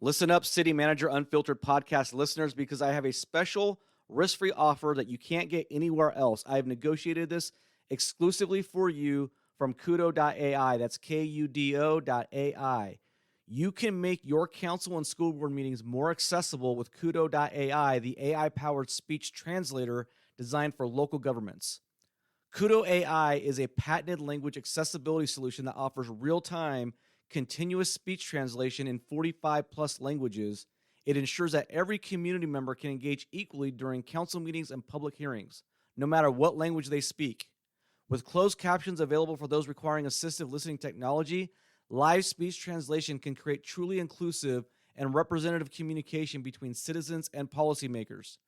Listen up, City Manager Unfiltered podcast listeners, because I have a special risk-free offer that you can't get anywhere else. I have negotiated this exclusively for you from kudo.ai. That's kudo.ai. You can make your council and school board meetings more accessible with kudo.ai, the AI-powered speech translator designed for local governments. Kudo AI is a patented language accessibility solution that offers real-time continuous speech translation in 45 plus languages. It ensures that every community member can engage equally during council meetings and public hearings, no matter what language they speak. With closed captions available for those requiring assistive listening technology, live speech translation can create truly inclusive and representative communication between citizens and policymakers.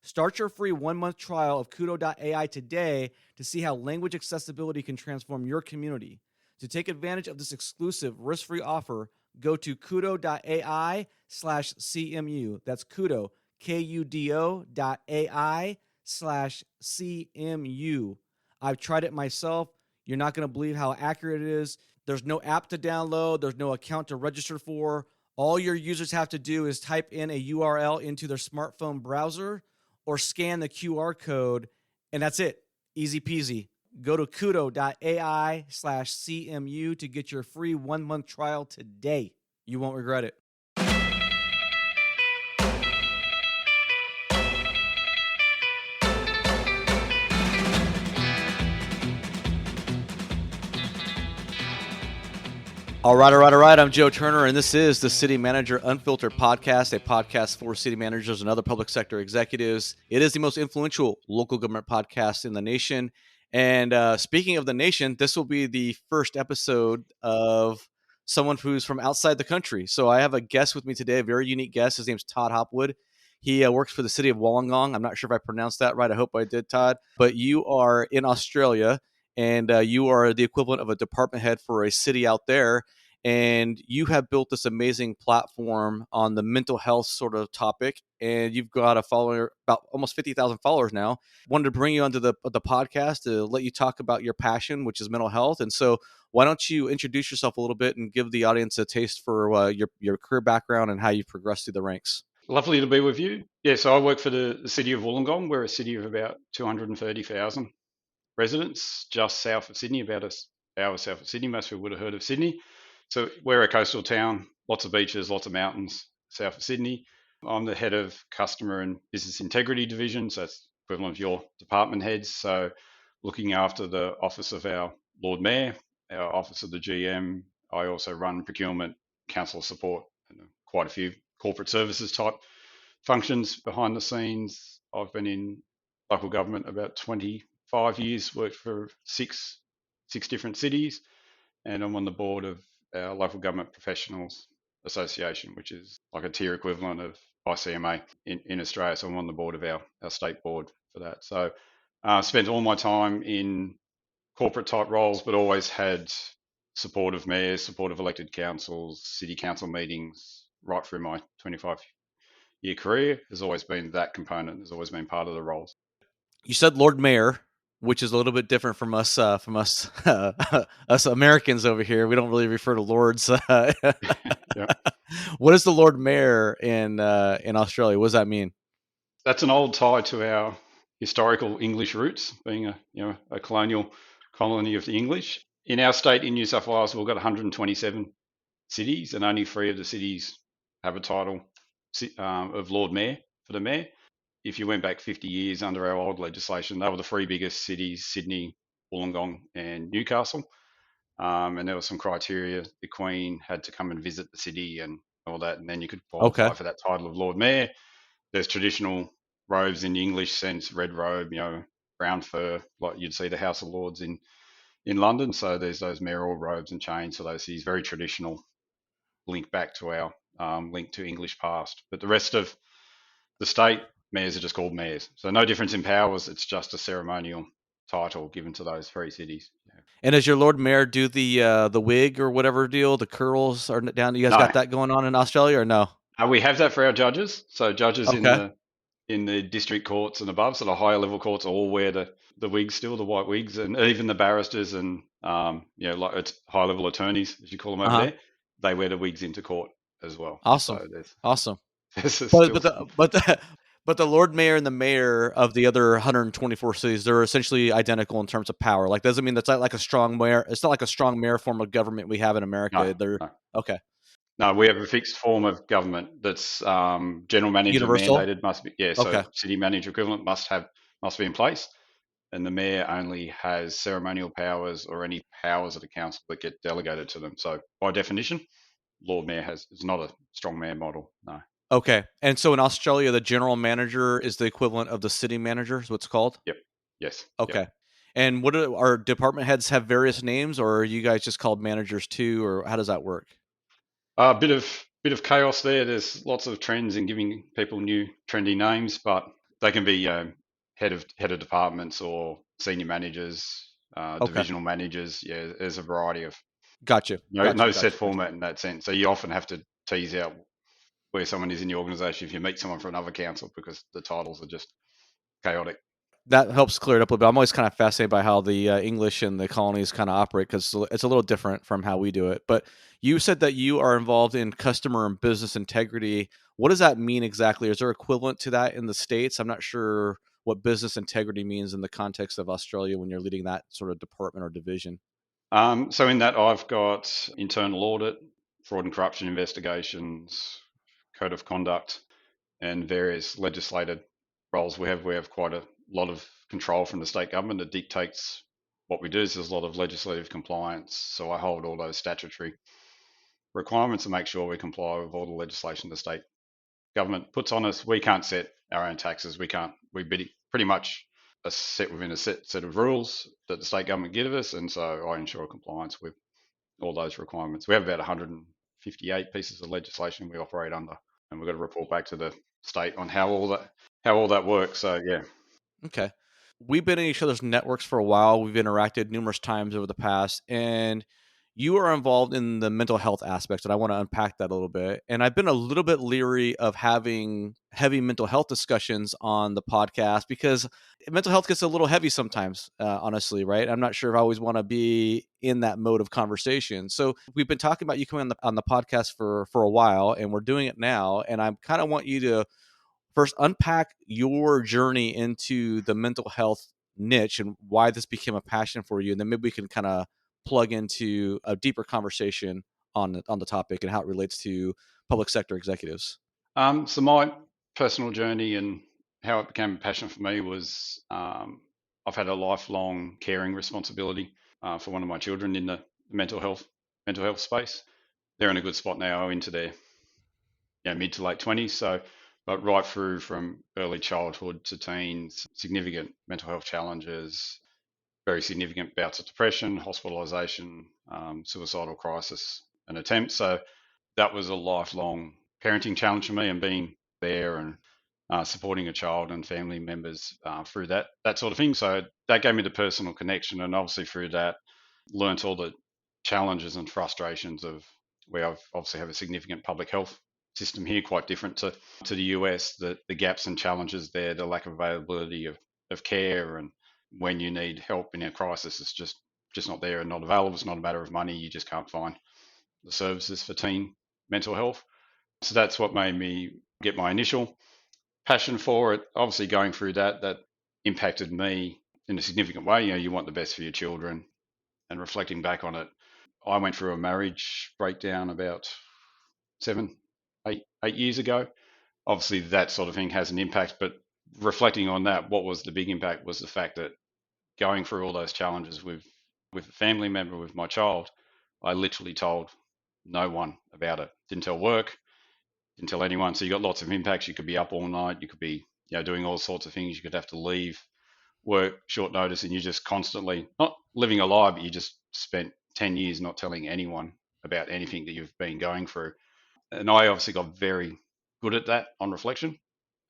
Start your free 1-month trial of kudo.ai today to see how language accessibility can transform your community. To take advantage of this exclusive risk-free offer, go to kudo.ai/CMU. That's kudo, kudo.ai/CMU. I've tried it myself. You're not going to believe how accurate it is. There's no app to download. There's no account to register for. All your users have to do is type in a URL into their smartphone browser or scan the QR code, and that's it. Easy peasy. Go to kudo.ai/CMU to get your free 1-month trial today. You won't regret it. All right. I'm Joe Turner, and this is the City Manager Unfiltered podcast, a podcast for city managers and other public sector executives. It is the most influential local government podcast in the nation. And speaking of the nation, this will be the first episode of someone who's from outside the country. So I have a guest with me today, a very unique guest. His name's Todd Hopwood. He works for the city of Wollongong. I'm not sure if I pronounced that right. I hope I did, Todd. But you are in Australia, and you are the equivalent of a department head for a city out there. And you have built this amazing platform on the mental health sort of topic, and you've got a follower, about almost 50,000 followers now. Wanted to bring you onto the podcast to let you talk about your passion, which is mental health. And so why don't you introduce yourself a little bit and give the audience a taste for your career background and how you've progressed through the ranks. Lovely to be with you. Yeah, so I work for the city of Wollongong. We're a city of about 230,000 residents, just south of Sydney, about an hour south of Sydney. Most people would have heard of Sydney. So we're a coastal town, lots of beaches, lots of mountains south of Sydney. I'm the head of customer and business integrity division, so that's equivalent of your department heads. So looking after the office of our Lord Mayor, our office of the GM. I also run procurement, council support, and quite a few corporate services type functions behind the scenes. I've been in local government about 25 years, worked for six different cities, and I'm on the board of our Local Government Professionals Association, which is like a tier equivalent of ICMA in Australia. So I'm on the board of our state board for that. So I spent all my time in corporate type roles, but always had support of mayors, support of elected councils, city council meetings, right through my 25-year career. Has always been that component, has always been part of the roles. You said Lord Mayor, which is a little bit different from us us Americans over here. We don't really refer to lords. Yeah. What is the Lord Mayor in Australia? What does that mean? That's an old tie to our historical English roots, being a colonial colony of the English. In our state, in New South Wales, we've got 127 cities, and only 3 of the cities have a title of Lord Mayor for the mayor. If you went back 50 years under our old legislation, they were the 3 biggest cities: Sydney, Wollongong, and Newcastle. And there was some criteria. The Queen had to come and visit the city and all that, and then you could qualify for that title of Lord Mayor. There's traditional robes in the English sense: red robe, brown fur, like you'd see the House of Lords in London. So there's those mayoral robes and chains for those cities, very traditional, link back to our link to English past. But the rest of the state, mayors are just called mayors. So no difference in powers. It's just a ceremonial title given to those 3 cities. Yeah. And does your Lord Mayor do the wig or whatever deal? The curls are down. You guys got that going on in Australia, or no? We have that for our judges. So judges in the district courts and above, so the higher level courts all wear the wigs still, the white wigs, and even the barristers and like it's high level attorneys, as you call them over there, they wear the wigs into court as well. Awesome. So Awesome. there's But still but some. the but the but the Lord Mayor and the mayor of the other 124 cities, they're essentially identical in terms of power. Like, doesn't mean that's not like a strong mayor. It's not like a strong mayor form of government we have in No, America. They're no. okay. No, we have a fixed form of government that's general manager Universal. mandated. Must be, yeah. So Okay. city manager equivalent must be in place, and the mayor only has ceremonial powers or any powers of the council that get delegated to them. So by definition, Lord Mayor is not a strong mayor model. No. Okay. And so in Australia, the general manager is the equivalent of the city manager, is what's called? Yep. Yes. Yep. Okay. And what are our department heads have various names, or are you guys just called managers too, or how does that work? A bit of chaos there. There's lots of trends in giving people new trendy names, but they can be head of departments or senior managers, Okay. divisional managers. Yeah, there's a variety of Gotcha. no Gotcha. set Gotcha. Gotcha. format in that sense. So you often have to tease out where someone is in the organisation if you meet someone from another council because the titles are just chaotic. That helps clear it up a little bit. I'm always kind of fascinated by how the English and the colonies kind of operate because it's a little different from how we do it. But you said that you are involved in customer and business integrity. What does that mean exactly? Is there equivalent to that in the States? I'm not sure what business integrity means in the context of Australia when you're leading that sort of department or division. So in that, I've got internal audit, fraud and corruption investigations, code of conduct, and various legislated roles we have quite a lot of control from the state government that dictates what we do. So there's a lot of legislative compliance. So I hold all those statutory requirements and make sure we comply with all the legislation the state government puts on us. We can't set our own taxes. We can't. We pretty much are set within a set of rules that the state government give us, and so I ensure compliance with all those requirements. We have about 158 pieces of legislation we operate under, and we've got to report back to the state on how all that works. So yeah. Okay. We've been in each other's networks for a while. We've interacted numerous times over the past, and you are involved in the mental health aspects, and I want to unpack that a little bit. And I've been a little bit leery of having heavy mental health discussions on the podcast because mental health gets a little heavy sometimes, honestly, right? I'm not sure if I always want to be in that mode of conversation. So we've been talking about you coming on the podcast for a while, and we're doing it now. And I kind of want you to first unpack your journey into the mental health niche and why this became a passion for you, and then maybe we can kind of plug into a deeper conversation on the topic and how it relates to public sector executives. So my personal journey and how it became a passion for me was I've had a lifelong caring responsibility for one of my children in the mental health space. They're in a good spot now into their mid to late 20s. So, but right through from early childhood to teens, significant mental health challenges, very significant bouts of depression, hospitalisation, suicidal crisis, and attempts. So that was a lifelong parenting challenge for me, and being there and supporting a child and family members through that sort of thing. So that gave me the personal connection, and obviously through that, learnt all the challenges and frustrations of where I've obviously have a significant public health system here, quite different to the US. The gaps and challenges there, the lack of availability of care, and when you need help in a crisis, it's just not there and not available. It's not a matter of money; you just can't find the services for teen mental health. So that's what made me get my initial passion for it. Obviously, going through that impacted me in a significant way. You want the best for your children, and reflecting back on it, I went through a marriage breakdown about 7, 8 years ago. Obviously, that sort of thing has an impact, but reflecting on that, what was the big impact was the fact that going through all those challenges with a family member, with my child, I literally told no one about it. Didn't tell work, didn't tell anyone. So you got lots of impacts. You could be up all night. You could be doing all sorts of things. You could have to leave work short notice, and you just constantly not living a lie, but you just spent 10 years not telling anyone about anything that you've been going through. And I obviously got very good at that on reflection.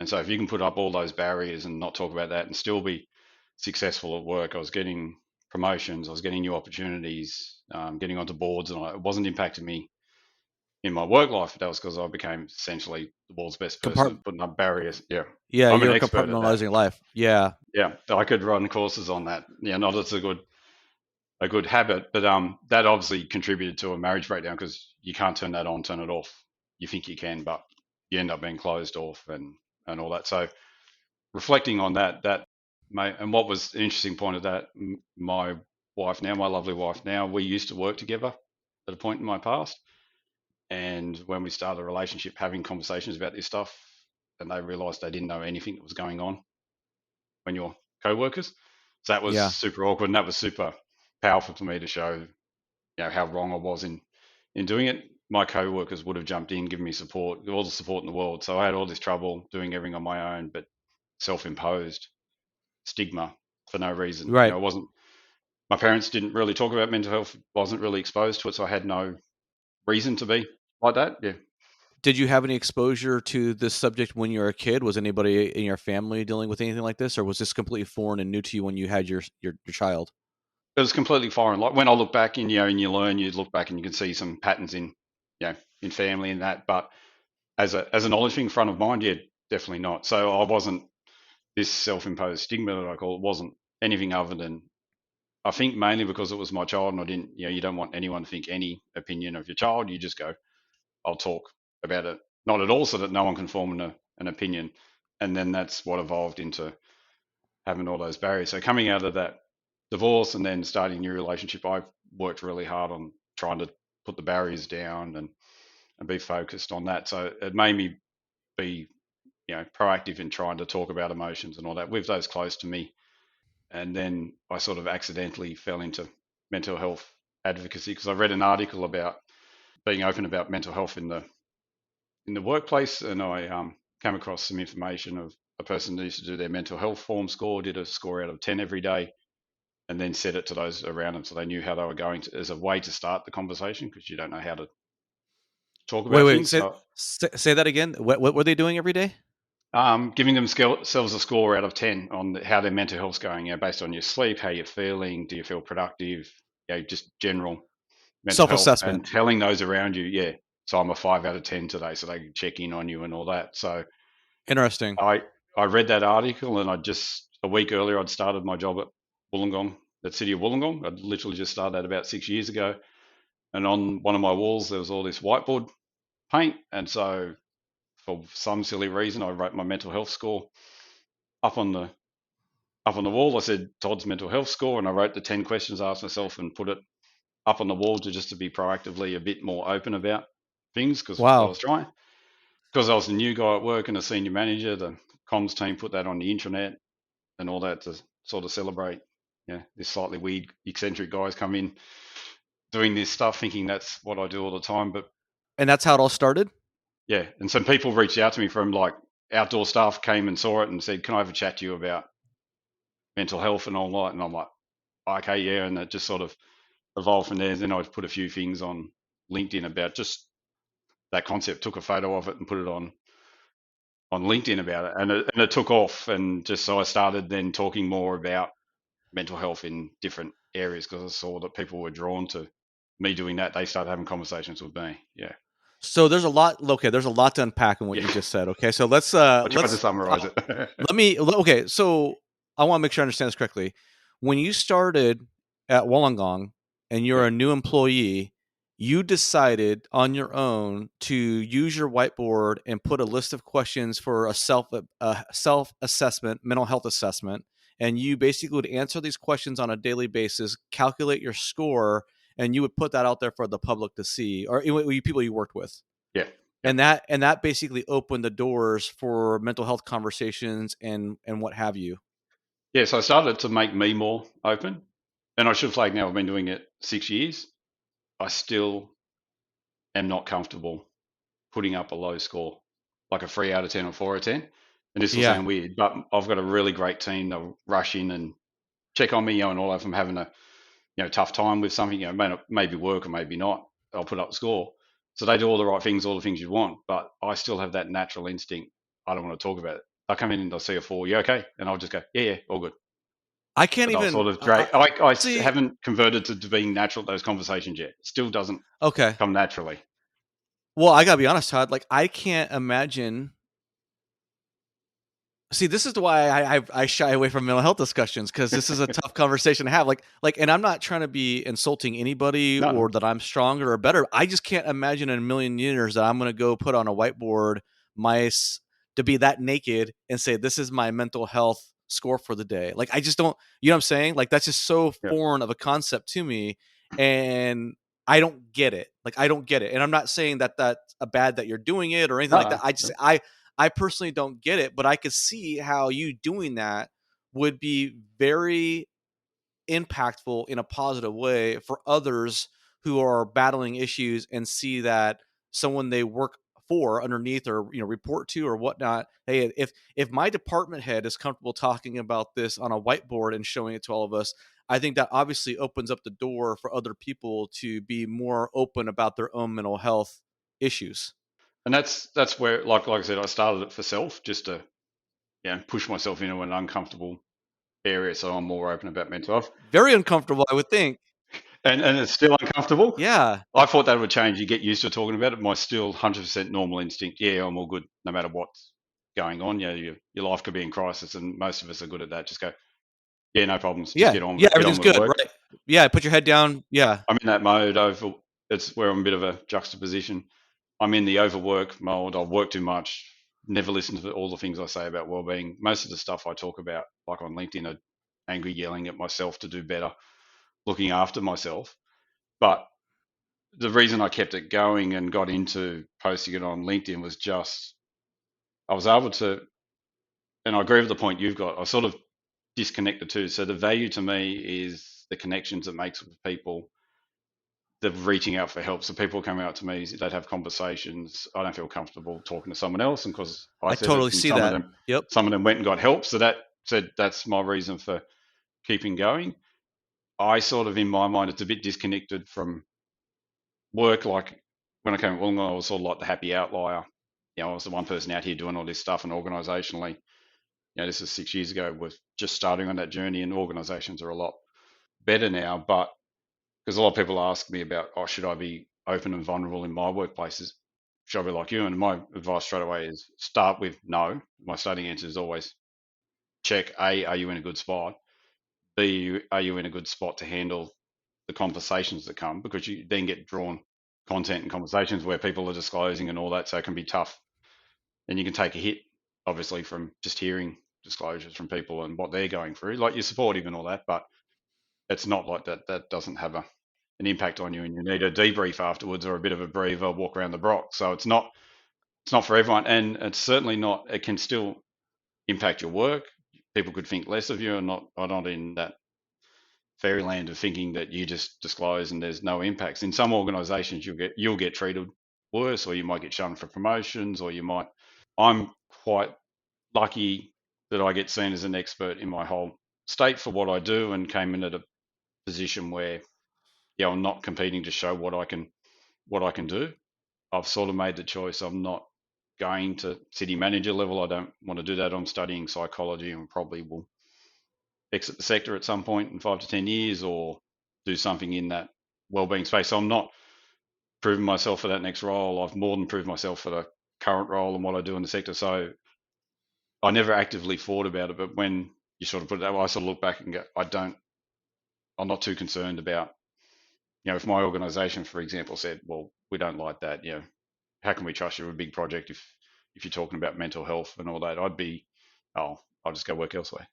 And so if you can put up all those barriers and not talk about that and still be successful at work, I was getting promotions, I was getting new opportunities, getting onto boards, and it wasn't impacting me in my work life. That was because I became essentially the world's best person Compart- at putting up barriers. Yeah, yeah, I'm an you're expert at that. compartmentalizing life. Yeah. Yeah, I could run courses on that. Yeah, not as a good habit, but that obviously contributed to a marriage breakdown because you can't turn that on, turn it off. you think you can, but you end up being closed off and all that. So reflecting on that, and what was an interesting point of that, my wife now, my lovely wife now, we used to work together at a point in my past. And when we started a relationship, having conversations about this stuff, and they realized they didn't know anything that was going on when you're co-workers. So that was Yeah. super awkward, and that was super powerful for me to show, how wrong I was in doing it. My co-workers would have jumped in, given me support, all the support in the world. So I had all this trouble doing everything on my own, but self-imposed stigma for no reason. Right. It wasn't. My parents didn't really talk about mental health, wasn't really exposed to it, so I had no reason to be like that. Yeah. Did you have any exposure to this subject when you were a kid? Was anybody in your family dealing with anything like this, or was this completely foreign and new to you when you had your child? It was completely foreign. Like when I look back and and you learn, you look back and you can see some patterns in family and that. But as a knowledge thing front of mind, yeah, definitely not. So I wasn't this self-imposed stigma that I call it wasn't anything other than, I think, mainly because it was my child and I didn't, you don't want anyone to think any opinion of your child. You just go, I'll talk about it, not at all, so that no one can form an opinion. And then that's what evolved into having all those barriers. So coming out of that divorce and then starting a new relationship, I've worked really hard on trying to put the barriers down and be focused on that. So it made me be, proactive in trying to talk about emotions and all that with those close to me. And then I sort of accidentally fell into mental health advocacy because I read an article about being open about mental health in the workplace, and I came across some information of a person that used to do their mental health form score, did a score out of 10 every day, and then said it to those around them so they knew how they were going to, as a way to start the conversation because you don't know how to talk Wait, about wait, things. say So say that again. What were they doing every day? giving themselves a score out of 10 on how their mental health's going, based on your sleep, how you're feeling, do you feel productive, just general mental health, Self-assessment. and telling those around you, so I'm a 5 out of 10 today, so they can check in on you and all that. So Interesting. I I read that article, and I just a week earlier I'd started my job at Wollongong, the city of Wollongong. I'd literally just started that about 6 years ago, and on one of my walls there was all this whiteboard paint, and so for some silly reason I wrote my mental health score up on the wall. I said Todd's mental health score, and I wrote the 10 questions I asked myself and put it up on the wall to be proactively a bit more open about things because I Wow. was trying. Because I was the new guy at work and a senior manager, the comms team put that on the intranet and all that to sort of celebrate, this slightly weird, eccentric guys come in doing this stuff, thinking that's what I do all the time. But And that's how it all started? yeah, and some people reached out to me from like outdoor staff came and saw it and said, "Can I have a chat to you about mental health and all that?" And I'm like, "Okay, yeah." And it just sort of evolved from there. Then I put a few things on LinkedIn about just that concept, took a photo of it and put it on LinkedIn about it, and it took off. And just so I started then talking more about mental health in different areas because I saw that people were drawn to me doing that. They started having conversations with me. Yeah, So there's a lot. Okay, there's a lot to unpack in what yeah. you just said. Okay, so let's I tried to summarize it. okay. So I want to make sure I understand this correctly. When you started at Wollongong and you're Yeah, a new employee, you decided on your own to use your whiteboard and put a list of questions for a self assessment, mental health assessment, and you basically would answer these questions on a daily basis, calculate your score, and you would put that out there for the public to see, or people you worked with. yeah, yeah, And that basically opened the doors for mental health conversations and what have you. yeah. So I started to make me more open, and I should flag now. I've been doing it 6 years. I still am not comfortable putting up a low score, like a 3 out of 10 or 4 out of 10. And this will Yeah. sound weird, but I've got a really great team. They'll rush in and check on me, and all if I'm having a tough time with something, maybe work or maybe not, I'll put up the score. So they do all the right things, all the things you want, but I still have that natural instinct. I don't want to talk about it. They'll come in and they'll see a 4, you okay? And I'll just go, yeah, yeah, all good. I can't But they'll even sort of drag. I see. haven't converted to being natural at those conversations yet. It still doesn't Okay. come naturally. Well, I gotta be honest, Todd. Like, I can't imagine See, this is why I shy away from mental health discussions, because this is a tough conversation to have. And I'm not trying to be insulting anybody No, or no. that I'm stronger or better. I just can't imagine in a million years that I'm going to go put on a whiteboard to be that naked and say this is my mental health score for the day. Like I just don't. You know what I'm saying? Like that's just so Yeah. foreign of a concept to me, and I don't get it. Like I don't get it. And I'm not saying that that's a bad that you're doing it or anything No, like that. no. Yeah. I personally don't get it, but I could see how you doing that would be very impactful in a positive way for others who are battling issues and see that someone they work for underneath or report to or whatnot. Hey, if my department head is comfortable talking about this on a whiteboard and showing it to all of us, I think that obviously opens up the door for other people to be more open about their own mental health issues. And that's where, like I said, I started it for self, just to push myself into an uncomfortable area, so I'm more open about mental health. Very uncomfortable, I would think. And it's still uncomfortable. Yeah. I thought that would change. You get used to talking about it. My still 100% normal instinct. Yeah, I'm all good, no matter what's going on. Yeah, your life could be in crisis, and most of us are good at that. Just go, yeah, no problems. Just Yeah. get on Yeah, with everything's good, work. right. Yeah, put your head down. Yeah. I'm in that mode over. It's where I'm a bit of a juxtaposition. I'm in the overwork mode. I work too much. Never listen to all the things I say about well-being. Most of the stuff I talk about, like on LinkedIn, are angry, yelling at myself to do better, looking after myself. But the reason I kept it going and got into posting it on LinkedIn was just I was able to, and I agree with the point you've got. I sort of disconnect the two. So the value to me is the connections it makes with people, the reaching out for help. So people come out to me, they'd have conversations. I don't feel comfortable talking to someone else, and because I I said it, totally and see that. Yep. some of them went and got help. So that said, that's my reason for keeping going. I sort of, in my mind, it's a bit disconnected from work. Like when I came to Wollongong, I was sort of like the happy outlier. I was the one person out here doing all this stuff, and organisationally, this is 6 years ago. We're just starting on that journey, and organisations are a lot better now. But because a lot of people ask me about, oh, should I be open and vulnerable in my workplaces? Should I be like you? And my advice straight away is start with no. My starting answer is always check A, are you in a good spot? B, are you in a good spot to handle the conversations that come? Because you then get drawn content and conversations where people are disclosing and all that. So it can be tough. And you can take a hit, obviously, from just hearing disclosures from people and what they're going through. Like you're supportive and all that, but it's not like that. That doesn't have an impact on you, and you need a debrief afterwards or a bit of a breather, walk around the block. So it's not for everyone, and it's certainly not. It can still impact your work. People could think less of you, and are not in that fairyland of thinking that you just disclose and there's no impacts. In some organisations, you'll get treated worse, or you might get shunned for promotions, or you might. I'm quite lucky that I get seen as an expert in my whole state for what I do, and came in at a position where I'm not competing to show what I can do. I've sort of made the choice. I'm not going to city manager level. I don't want to do that. I'm studying psychology and probably will exit the sector at some point in 5 to 10 years, or do something in that wellbeing space. So I'm not proving myself for that next role. I've more than proved myself for the current role and what I do in the sector. So I never actively thought about it, but when you sort of put it that way, I sort of look back and go, I'm not too concerned about, if my organisation, for example, said, well, we don't like that, how can we trust you with a big project if you're talking about mental health and all that? I'd be, oh, I'll just go work elsewhere.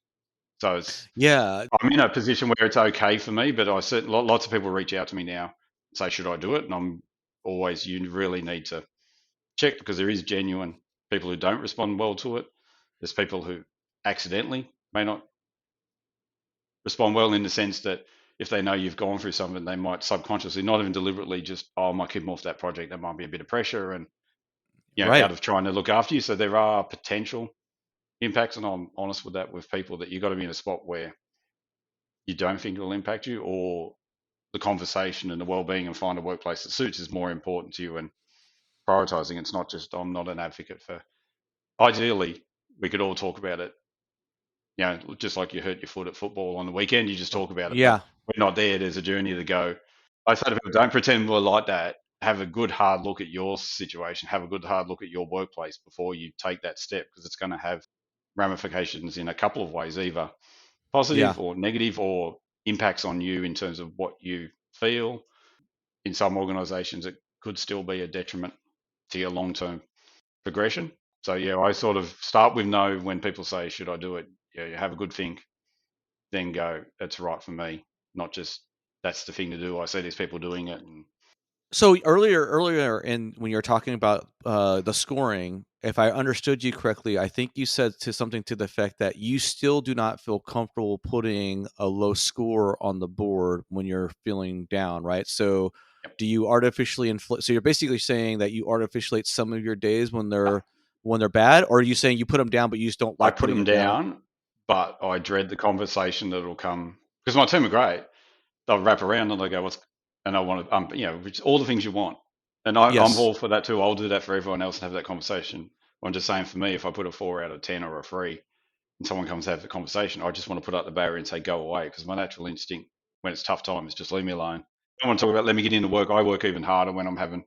So Yeah. I'm in a position where it's okay for me, but lots of people reach out to me now and say, should I do it? And I'm always, you really need to check, because there is genuine people who don't respond well to it. There's people who accidentally may not respond well, in the sense that if they know you've gone through something, they might subconsciously, not even deliberately, just, oh, I might keep them off that project. That might be a bit of pressure, and Right. out of trying to look after you. So there are potential impacts, and I'm honest with that with people, that you've got to be in a spot where you don't think it'll impact you, or the conversation and the well-being and find a workplace that suits is more important to you, and prioritizing. It's not just, I'm not an advocate for. Ideally, we could all talk about it. Just like you hurt your foot at football on the weekend, you just talk about it. But Yeah. we're not there. There's a journey to go. I say to people, don't pretend we're like that. Have a good hard look at your situation. Have a good hard look at your workplace before you take that step, because it's going to have ramifications in a couple of ways, either Yeah. positive or negative, or impacts on you in terms of what you feel. In some organizations, it could still be a detriment to your long term progression. So, yeah, I sort of start with no when people say, should I do it? Yeah, you have a good think, then go, that's right for me, not just that's the thing to do. I see these people doing it. And So earlier in when you're talking about, the scoring, if I understood you correctly, I think you said to something to the effect that you still do not feel comfortable putting a low score on the board when you're feeling down, right? So, yep, do you artificially inflate? So you're basically saying that you artificiate some of your days no, when they're bad, or are you saying you put them down, but you just don't I like put putting them it down? down, but I dread the conversation that'll come because my team are great. They'll wrap around and they go, "What's?" And I want to, which all the things you want. And I'm Yes. all for that too. I'll do that for everyone else and have that conversation. I'm just saying, for me, if I put a 4 out of 10 or a 3, and someone comes to have the conversation, I just want to put up the barrier and say, "Go away," because my natural instinct when it's tough times, just leave me alone. I want to talk about let me get into work. I work even harder when I'm having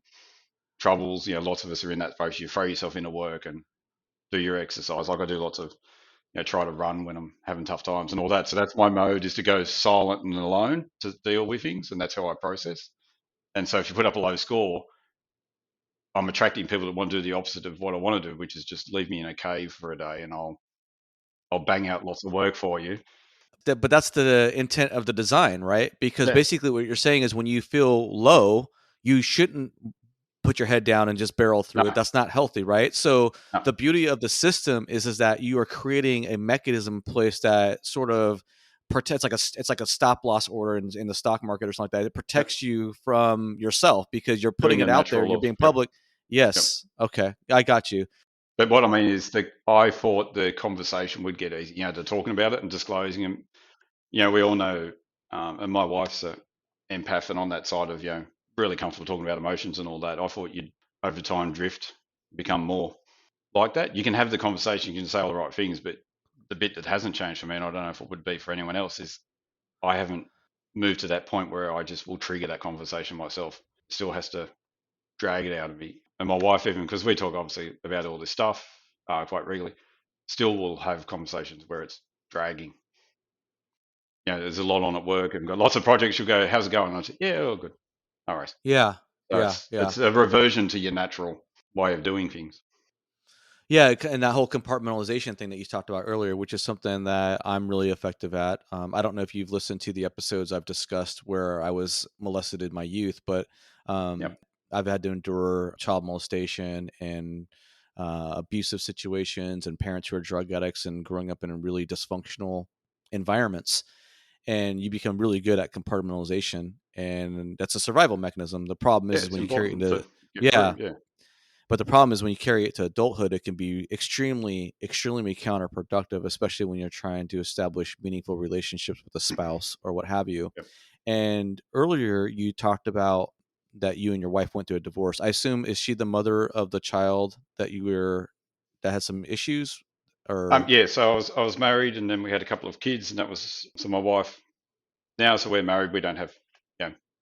troubles. Lots of us are in that phase. You throw yourself into work and do your exercise. Like I do lots of try to run when I'm having tough times and all that. So that's my mode, is to go silent and alone to deal with things, and that's how I process. And so if you put up a low score, I'm attracting people that want to do the opposite of what I want to do, which is just leave me in a cave for a day, and I'll bang out lots of work for you. But that's the intent of the design, right? Because Yeah, basically what you're saying is when you feel low, you shouldn't put your head down and just barrel through it. no, That's not healthy, right? So no, the beauty of the system is that you are creating a mechanism in place that sort of protects, like it's like a stop loss order in the stock market or something like that. It yep. protects you from yourself because you're Doing putting the it out there. natural You're laws. being Yep, public. yep. Yes. Okay. I got you. But what I mean is that I thought the conversation would get easy, to talking about it and disclosing them. We all know, and my wife's a empath, and on that side of, really comfortable talking about emotions and all that. I thought you'd over time drift, become more like that. You can have the conversation, you can say all the right things, but the bit that hasn't changed for me, and I don't know if it would be for anyone else, is I haven't moved to that point where I just will trigger that conversation myself. It still has to drag it out of me. And my wife, even because we talk obviously about all this stuff quite regularly, still will have conversations where it's dragging. There's a lot on at work and got lots of projects. You'll go, "How's it going?" And I say, "Yeah, all good. All right." Yeah. So Yeah. it's Yeah. it's a reversion to your natural way of doing things. Yeah, and that whole compartmentalization thing that you talked about earlier, which is something that I'm really effective at. I don't know if you've listened to the episodes I've discussed where I was molested in my youth, but Yep. I've had to endure child molestation and abusive situations and parents who are drug addicts and growing up in really dysfunctional environments. And you become really good at compartmentalization, and that's a survival mechanism. The problem Yeah, is it's when you carry it important to into get yeah, through. Yeah. but the problem is when you carry it to adulthood, it can be extremely, extremely counterproductive, especially when you're trying to establish meaningful relationships with a spouse or what have you. Yep. And earlier, you talked about that you and your wife went through a divorce. I assume is she the mother of the child that had some issues, or Yeah. So I was married, and then we had a couple of kids, and that was so my wife now. So we're married. We don't have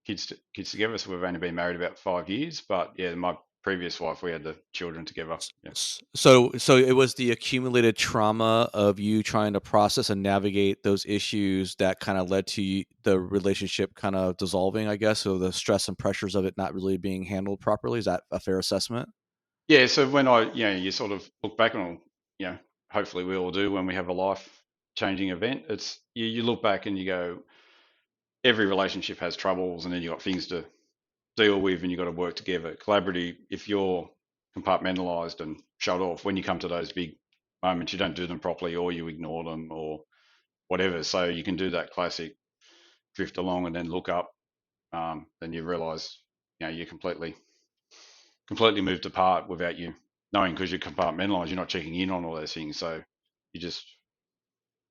kids together. So we've only been married about 5 years. But yeah, my previous wife, we had the children together. Yeah. so it was the accumulated trauma of you trying to process and navigate those issues that kind of led to the relationship kind of dissolving, I guess. So the stress and pressures of it not really being handled properly. Is that a fair assessment? Yeah. So when you sort of look back on, you know, hopefully we all do when we have a life changing event. It's you look back and you go, every relationship has troubles, and then you got things to deal with, and you got to work together. Collaborative. If you're compartmentalized and shut off, when you come to those big moments, you don't do them properly, or you ignore them, or whatever. So you can do that classic drift along and then look up. Then you realize, you're completely moved apart without you knowing, because you're compartmentalized. You're not checking in on all those things. So you just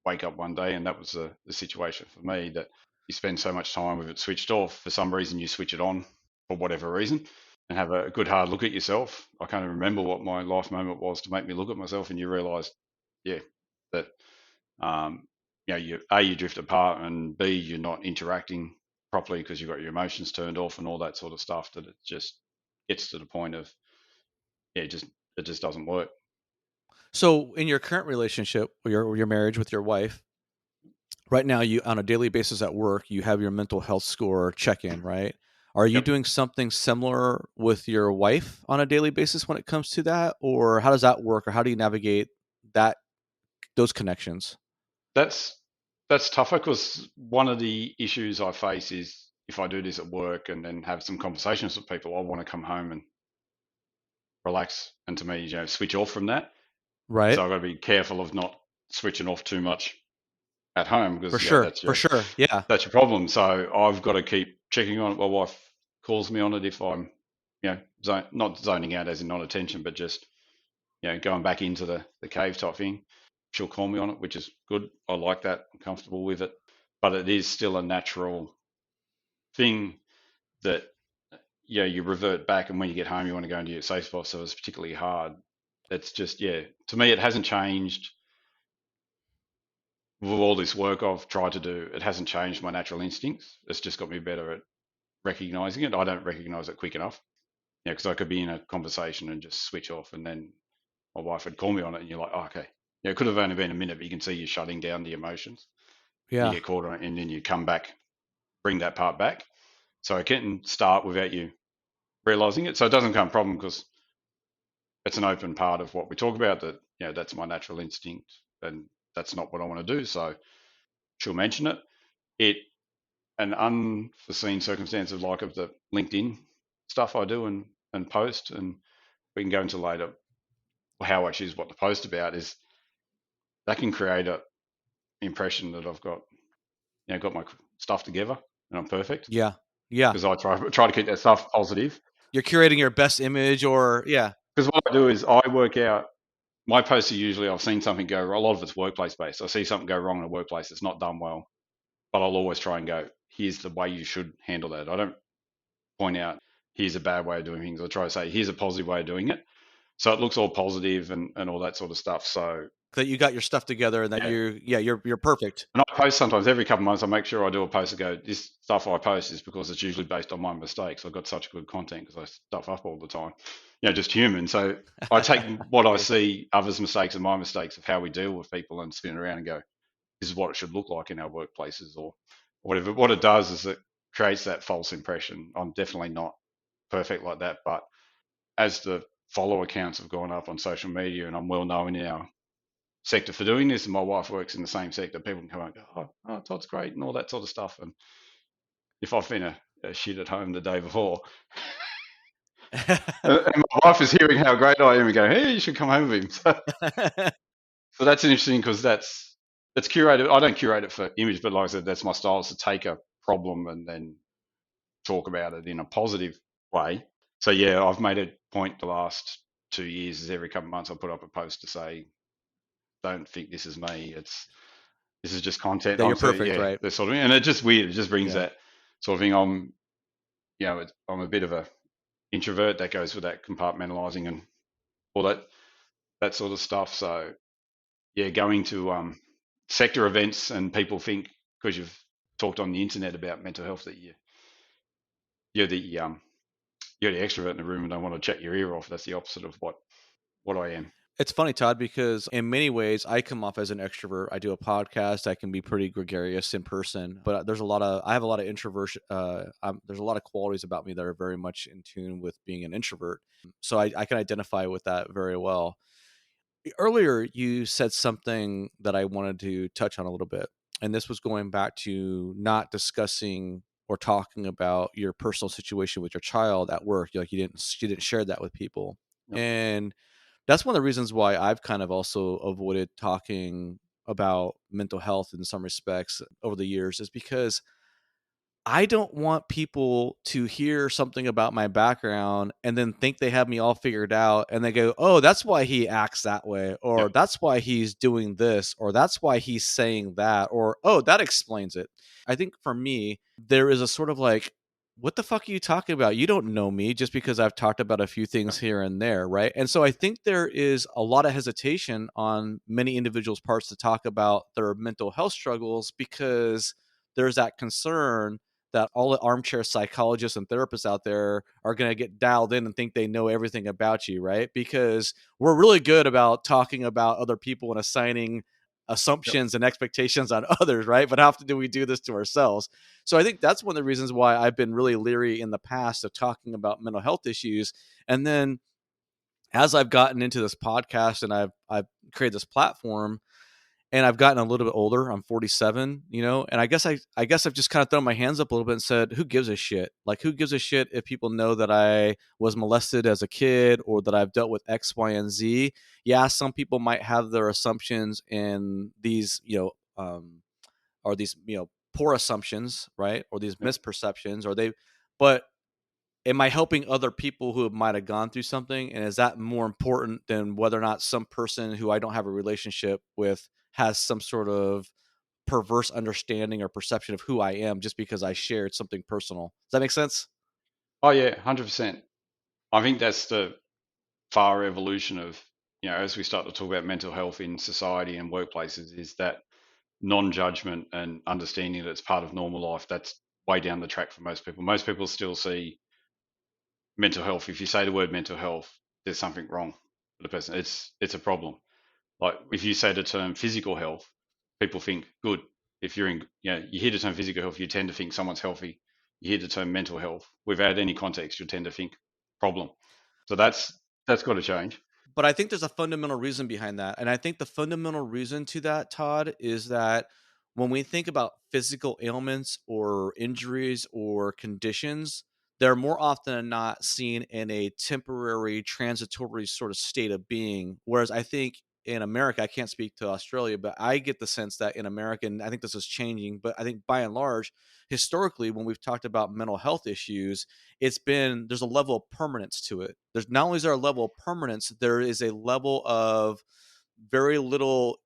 wake up one day, and that was the situation for me, that you spend so much time with it switched off. For some reason, you switch it on for whatever reason, and have a good hard look at yourself. I can't even remember what my life moment was to make me look at myself, and you realise, yeah, that um, you drift apart, and B, you're not interacting properly because you've got your emotions turned off and all that sort of stuff. That it just gets to the point of, yeah, it just doesn't work. So in your current relationship or your marriage with your wife, right now you on a daily basis at work, you have your mental health score check-in, right? Are you Yep. doing something similar with your wife on a daily basis when it comes to that? Or how does that work? Or how do you navigate that those connections? That's that's tougher because one of the issues I face is if I do this at work and then have some conversations with people, I want to come home and relax and to me, switch off from that. Right? So I've got to be careful of not switching off too much at home For because sure. For sure. Yeah. that's your problem. So I've got to keep checking on it. My wife calls me on it if I'm, not zoning out as in non attention, but just going back into the cave type thing. She'll call me on it, which is good. I like that. I'm comfortable with it. But it is still a natural thing that, you revert back. And when you get home, you want to go into your safe spot. So it's particularly hard. It's just, to me, it hasn't changed with all this work I've tried to do. It hasn't changed my natural instincts. It's just got me better at recognizing it. I don't recognize it quick enough. Because I could be in a conversation and just switch off, and then my wife would call me on it, and you're like, oh, okay. Yeah, it could have only been a minute, but you can see you shutting down the emotions. You Yeah. get caught on it, and then you come back, bring that part back. So it can start without you realizing it. So it doesn't become a problem because it's an open part of what we talk about. That that's my natural instinct, and that's not what I want to do. So she'll mention it. It an unforeseen circumstance of like of the LinkedIn stuff I do and post, and we can go into later how I choose what to post about is that can create a impression that I've got got my stuff together and I'm perfect Yeah. Yeah. because I try to keep that stuff positive. You're curating your best image or yeah. Because what I do is I work out my posts are usually I've seen something go wrong. A lot of it's workplace based. I see something go wrong in a workplace that's not done well, but I'll always try and go, here's the way you should handle that. I don't point out here's a bad way of doing things. I try to say here's a positive way of doing it. So it looks all positive and all that sort of stuff. So That you got your stuff together and that yeah, you're perfect. and I post sometimes every couple of months. I make sure I do a post and go, this stuff I post is because it's usually based on my mistakes. I've got such good content because I stuff up all the time. Just human. So I take what I Right. see, others' mistakes and my mistakes of how we deal with people and spin it around and go, this is what it should look like in our workplaces or whatever. What it does is it creates that false impression. I'm definitely not perfect like that. But as the follower counts have gone up on social media and I'm well known in our sector for doing this, and my wife works in the same sector, people can come out and go, oh, Todd's great, and all that sort of stuff. And if I've been a shit at home the day before, and my wife is hearing how great I am and going, hey, you should come home with him. So that's interesting because that's curated. I don't curate it for image, but like I said, that's my style is to take a problem and then talk about it in a positive way. So yeah, I've made a point the last 2 years is every couple of months I put up a post to say, don't think this is me. This is just content. That you're I'm saying, perfect, yeah, right? this sort of, and it's just weird. It just brings Yeah. that sort of thing. I'm a bit of a introvert. That goes with that compartmentalizing and all that sort of stuff. So yeah, going to sector events and people think because you've talked on the internet about mental health that you're the you're the extrovert in the room and don't want to chat your ear off. That's the opposite of what I am. It's funny, Todd, because in many ways I come off as an extrovert. I do a podcast. I can be pretty gregarious in person, but I have a lot of introversion. There's a lot of qualities about me that are very much in tune with being an introvert. So I can identify with that very well. Earlier, you said something that I wanted to touch on a little bit. And this was going back to not discussing or talking about your personal situation with your child at work. Like you didn't share that with people. Yep. And that's one of the reasons why I've kind of also avoided talking about mental health in some respects over the years is because I don't want people to hear something about my background and then think they have me all figured out and they go, "Oh, that's why he acts that way," or Yep. "That's why he's doing this," or "That's why he's saying that," or "Oh, that explains it." I think for me, there is a sort of like, "What the fuck are you talking about? You don't know me just because I've talked about a few Yep. things here and there," right? And so I think there is a lot of hesitation on many individuals' parts to talk about their mental health struggles because there's that concern that all the armchair psychologists and therapists out there are going to get dialed in and think they know everything about you, right? Because we're really good about talking about other people and assigning Yep. assumptions and expectations on others, right? But how often do we do this to ourselves? So I think that's one of the reasons why I've been really leery in the past of talking about mental health issues. And then as I've gotten into this podcast and I've created this platform, and I've gotten a little bit older. I'm 47, and I guess I've just kind of thrown my hands up a little bit and said, who gives a shit? Like, who gives a shit if people know that I was molested as a kid or that I've dealt with X, Y, and Z? Yeah, some people might have their assumptions and these, or these, poor assumptions, right? Or these Yep. misperceptions, but am I helping other people who might have gone through something? And is that more important than whether or not some person who I don't have a relationship with has some sort of perverse understanding or perception of who I am just because I shared something personal? Does that make sense? Oh yeah, 100%. I think that's the far evolution of, as we start to talk about mental health in society and workplaces, is that non-judgment and understanding that it's part of normal life. That's way down the track for most people. Most people still see mental health. If you say the word mental health, there's something wrong with the person. It's a problem. Like if you say the term physical health, people think good. If you're in, you hear the term physical health, you tend to think someone's healthy. You hear the term mental health, without any context, you tend to think problem. So that's got to change. But I think there's a fundamental reason behind that. And I think the fundamental reason to that, Todd, is that when we think about physical ailments or injuries or conditions, they're more often than not seen in a temporary, transitory sort of state of being. Whereas I think in America, I can't speak to Australia, but I get the sense that in America, and I think this is changing, but I think by and large, historically, when we've talked about mental health issues, there's a level of permanence to it. There's not only is there a level of permanence, there is a level of very little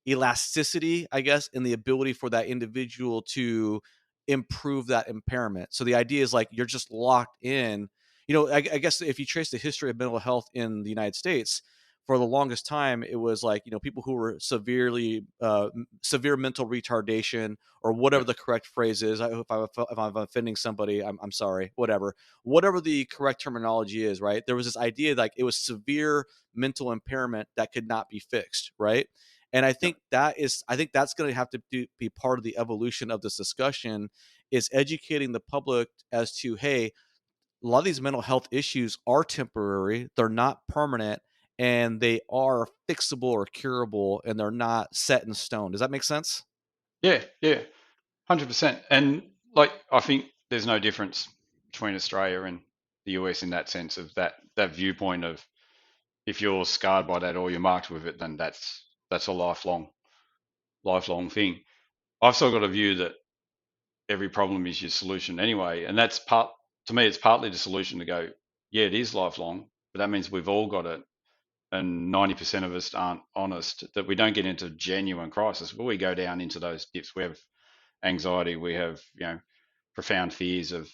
elasticity, I guess, in the ability for that individual to improve that impairment. So the idea is like you're just locked in. I guess if you trace the history of mental health in the United States, for the longest time, it was like people who were severe mental retardation or whatever Yep. the correct phrase is. If I'm offending somebody, I'm sorry. Whatever the correct terminology is, right? There was this idea like it was severe mental impairment that could not be fixed, right? And Yep. I think that's going to have to be part of the evolution of this discussion is educating the public as to, hey, a lot of these mental health issues are temporary, they're not permanent, and they are fixable or curable, and they're not set in stone. Does that make sense? Yeah. Yeah. 100%. And like, I think there's no difference between Australia and the US in that sense of that viewpoint of, if you're scarred by that or you're marked with it, then that's a lifelong thing. I've still got a view that every problem is your solution anyway, and that's part to me. It's partly the solution to go, yeah, it is lifelong, but that means we've all got it, and 90% of us aren't honest. That we don't get into genuine crisis, but we go down into those dips. We have anxiety, we have profound fears of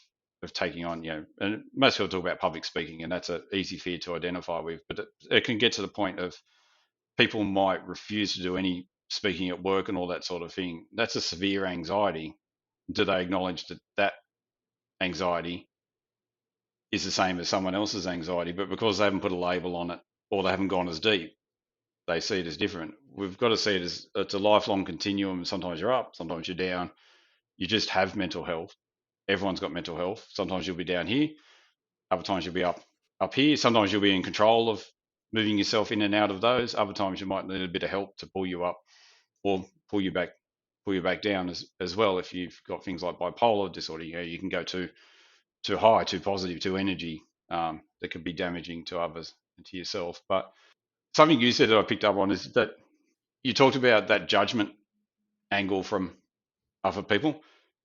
taking on, and most people talk about public speaking, and that's an easy fear to identify with, but it can get to the point of people might refuse to do any speaking at work and all that sort of thing. That's a severe anxiety. Do they acknowledge that that anxiety is the same as someone else's anxiety, but because they haven't put a label on it or they haven't gone as deep, they see it as different? We've got to see it as it's a lifelong continuum. Sometimes you're up, sometimes you're down. You just have mental health. Everyone's got mental health. Sometimes you'll be down here, other times you'll be up here. Sometimes you'll be in control of moving yourself in and out of those. Other times you might need a bit of help to pull you up or pull you back down as well. If you've got things like bipolar disorder, you can go too high, too positive, too energy, that could be damaging to others and to yourself. But something you said that I picked up on is that you talked about that judgment angle from other people.